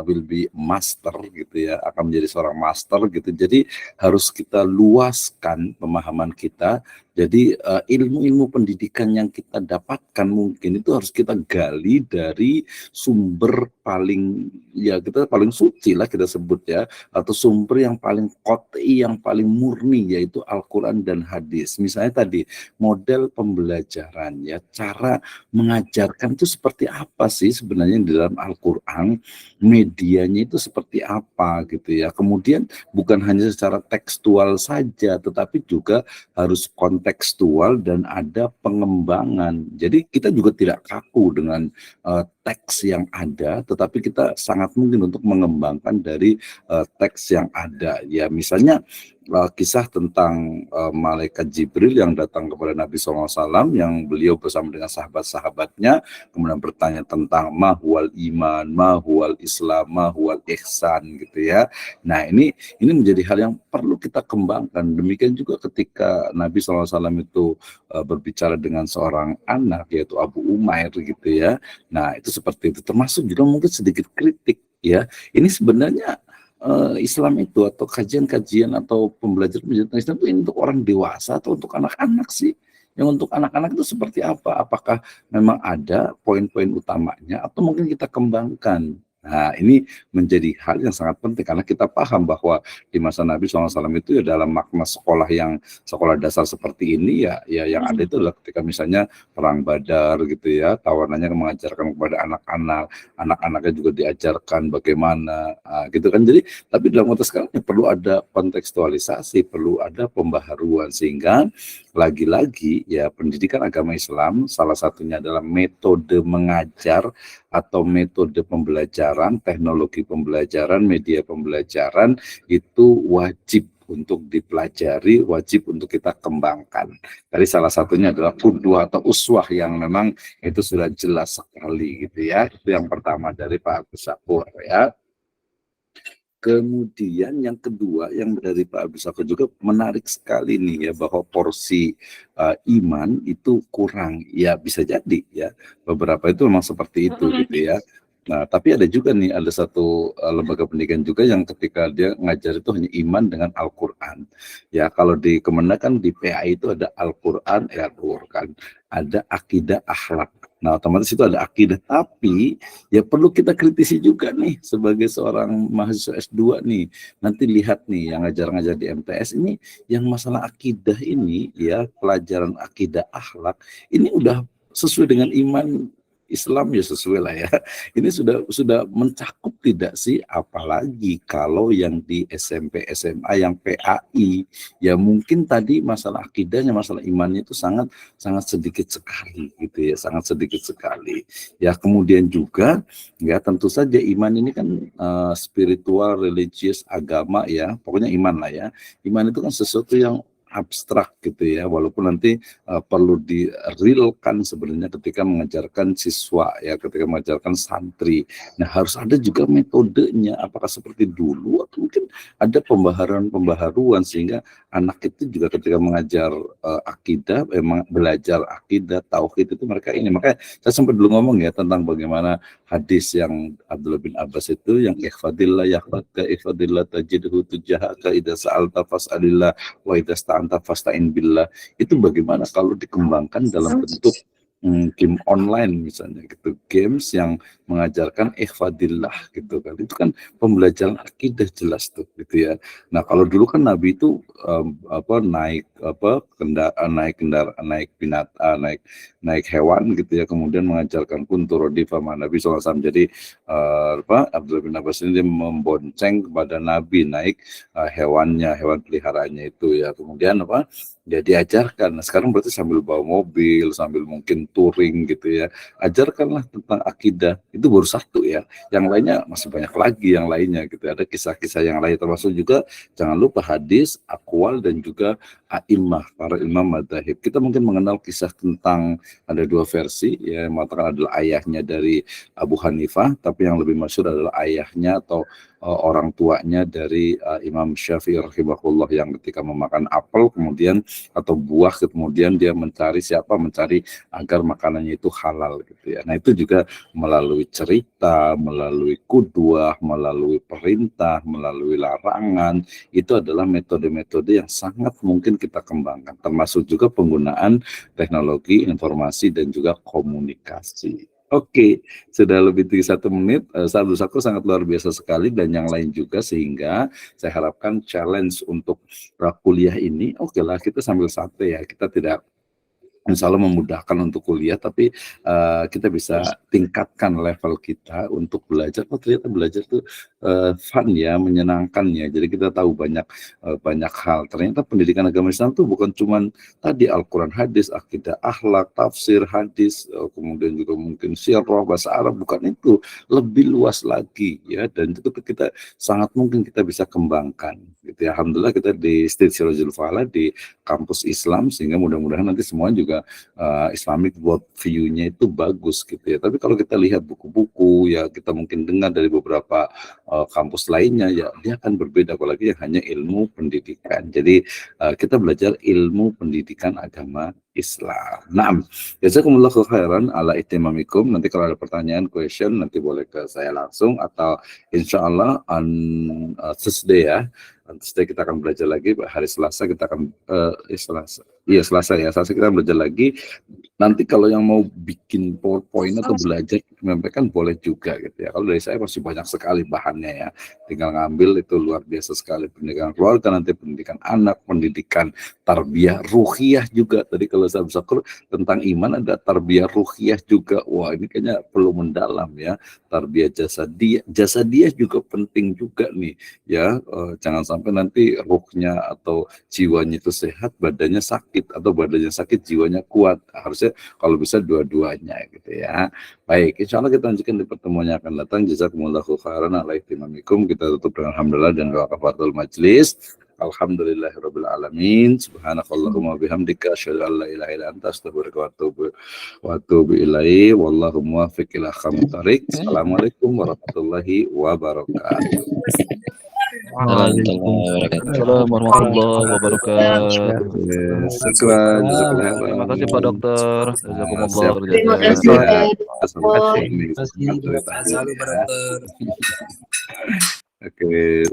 will be master gitu ya, akan menjadi seorang master gitu. Jadi harus kita luaskan pemahaman kita. Jadi ilmu-ilmu pendidikan yang kita dapatkan mungkin itu harus kita gali dari sumber paling, ya kita paling suci lah kita sebut ya, atau sumber yang paling qot'i, yang paling murni, yaitu Al-Quran dan hadis. Misalnya tadi model pembelajaran ya, cara mengajarkan itu seperti apa sih sebenarnya di dalam Al-Quran, medianya itu seperti apa gitu ya. Kemudian bukan hanya secara tekstual saja, tetapi juga harus kontekstual dan ada pengembangan. Jadi kita juga tidak kaku dengan teks yang ada, tetapi kita sangat mungkin untuk mengembangkan dari teks yang ada. Ya misalnya kisah tentang malaikat Jibril yang datang kepada Nabi SAW, yang beliau bersama dengan sahabat-sahabatnya kemudian bertanya tentang mahwal iman, mahwal Islam, mahwal ihsan gitu ya. Nah ini menjadi hal yang perlu kita kembangkan. Demikian juga ketika Nabi SAW itu berbicara dengan seorang anak yaitu Abu Umair gitu ya. Nah itu seperti itu, termasuk juga mungkin sedikit kritik ya. Ini sebenarnya Islam itu atau kajian-kajian atau pembelajaran Islam itu untuk orang dewasa atau untuk anak-anak sih? Yang untuk anak-anak itu seperti apa? Apakah memang ada poin-poin utamanya atau mungkin kita kembangkan? Nah ini menjadi hal yang sangat penting karena kita paham bahwa di masa Nabi SAW itu ya dalam makna sekolah dasar seperti ini ya yang ada itu adalah ketika misalnya perang Badar gitu ya, tawanannya mengajarkan kepada anak-anaknya juga diajarkan bagaimana gitu kan. Jadi tapi dalam konteks sekarang ya perlu ada kontekstualisasi, perlu ada pembaharuan, sehingga lagi-lagi ya pendidikan agama Islam salah satunya adalah metode mengajar atau metode pembelajaran, teknologi pembelajaran, media pembelajaran itu wajib untuk dipelajari, wajib untuk kita kembangkan. Tadi salah satunya adalah qudwah atau uswah yang memang itu sudah jelas sekali gitu ya. Itu yang pertama dari Pak Abdul Syakur ya. Kemudian yang kedua yang dari Pak Abdul Syakur juga menarik sekali nih ya, bahwa porsi iman itu kurang. Ya bisa jadi ya, beberapa itu memang seperti itu gitu ya. Nah, tapi ada juga nih, ada satu lembaga pendidikan juga yang ketika dia ngajar itu hanya iman dengan Al-Quran. Ya, kalau di Kemenak kan di PAI itu ada Al-Quran, ada akidah akhlak. Nah, otomatis itu ada akidah, tapi ya perlu kita kritisi juga nih sebagai seorang mahasiswa S2 nih. Nanti lihat nih yang ngajar-ngajar di MTS ini, yang masalah akidah ini ya, pelajaran akidah akhlak, ini udah sesuai dengan iman Islam ya sesuai lah ya. Ini sudah mencakup tidak sih? Apalagi kalau yang di SMP SMA yang PAI, ya mungkin tadi masalah akidahnya, masalah imannya itu sangat sedikit sekali gitu ya, sangat sedikit sekali. Ya kemudian juga ya tentu saja iman ini kan spiritual, religius, agama ya, pokoknya iman lah ya. Iman itu kan sesuatu yang abstrak gitu ya, walaupun nanti perlu direalkan sebenarnya ketika mengajarkan siswa ya, ketika mengajarkan santri. Nah harus ada juga metodenya, apakah seperti dulu atau mungkin ada pembaharuan sehingga anak itu juga ketika mengajar akidah, belajar akidah, tauhid itu mereka ini. Makanya saya sempat dulu ngomong ya tentang bagaimana hadis yang Abdullah bin Abbas itu yang ihfadillah yahfadka ihfadillah tajidhu tujahaka idza sa'alta fas'alillah wa idza sta'anta fasta'in billah. Itu bagaimana kalau dikembangkan dalam bentuk game online misalnya gitu, games yang mengajarkan ihfadillah gitu kan, itu kan pembelajaran akidah jelas tuh gitu ya. Nah kalau dulu kan Nabi itu naik hewan gitu ya, kemudian mengajarkan kunturodi fama Nabi SAW. Jadi Abdullah bin Abbas ini dia membonceng kepada Nabi naik hewannya, hewan peliharaannya itu ya, kemudian ya diajarkan. Nah sekarang berarti sambil bawa mobil, sambil mungkin touring gitu ya, ajarkanlah tentang akidah. Itu baru satu ya, yang lainnya masih banyak lagi yang lainnya gitu. Ada kisah-kisah yang lain, termasuk juga jangan lupa hadis, aqwal, dan juga a'immah, para imam madzhab. Kita mungkin mengenal kisah tentang ada dua versi ya, yang mengatakan adalah ayahnya dari Abu Hanifah, tapi yang lebih masyhur adalah ayahnya atau orang tuanya dari Imam Syafi'i rahimahullah, yang ketika memakan apel kemudian atau buah kemudian dia mencari agar makanannya itu halal gitu ya. Nah itu juga melalui cerita, melalui qudwah, melalui perintah, melalui larangan, itu adalah metode-metode yang sangat mungkin kita kembangkan, termasuk juga penggunaan teknologi informasi dan juga komunikasi. Oke, sudah lebih dari 1 menit. Sahabat aku sangat luar biasa sekali, dan yang lain juga, sehingga saya harapkan challenge untuk kuliah ini, oke lah kita sambil santai ya, kita tidak insya Allah memudahkan untuk kuliah, tapi kita bisa tingkatkan level kita untuk belajar. Oh ternyata belajar tuh fun ya, menyenangkan ya. Jadi kita tahu banyak hal. Ternyata pendidikan agama Islam tuh bukan cuman tadi Al-Quran, hadis, akidah, akhlak, tafsir, hadis, kemudian juga mungkin sirah, bahasa Arab, bukan itu. Lebih luas lagi ya, dan itu kita sangat mungkin kita bisa kembangkan gitu ya. Alhamdulillah kita di State Sirajul Falah di kampus Islam, sehingga mudah-mudahan nanti semua juga Islamic world view-nya itu bagus gitu ya. Tapi kalau kita lihat buku-buku ya, kita mungkin dengar dari beberapa kampus lainnya ya, dia akan berbeda, apalagi yang hanya ilmu pendidikan. Jadi kita belajar ilmu pendidikan agama Islam. Naam, jazakumullahu khairan ala ihtimamikum. Nanti kalau ada pertanyaan, question, nanti boleh ke saya langsung, atau insya Allah on Tuesday ya. Tuesday kita akan belajar lagi. Hari Selasa kita akan Selasa kita belajar lagi. Nanti kalau yang mau bikin PowerPoint atau belajar menyampaikan boleh juga gitu ya. Kalau dari saya masih banyak sekali bahannya ya, tinggal ngambil, itu luar biasa sekali. Pendidikan keluarga, nanti pendidikan anak, pendidikan tarbiyah ruhiyah juga. Tadi kalau saya bersyukur tentang iman, ada tarbiyah ruhiyah juga. Wah ini kayaknya perlu mendalam ya. Tarbiyah jasadiyah juga penting juga nih ya. Jangan sampai nanti ruhnya atau jiwanya itu sehat, badannya sakit, atau badannya sakit jiwanya kuat. Harusnya kalau bisa dua-duanya gitu ya. Baik, insya Allah kita lanjutkan di pertemuan yang akan datang. Jazakumullahu khairan ala ihtimamikum. Kita tutup dengan alhamdulillah dan doa kafaratul majlis. Alhamdulillahirabbil alamin. Subhanakallahumma bihamdika asyhadu an la ilaha illa anta astaghfiruka wa atubu ilaik. Wallahu muwaffiq ila aqwamit thoriq. Assalamualaikum warahmatullahi wabarakatuh. Waalaikumsalam warahmatullahi wabarakatuh. Terima kasih Pak Dokter. Terima kasih Pak. Oke.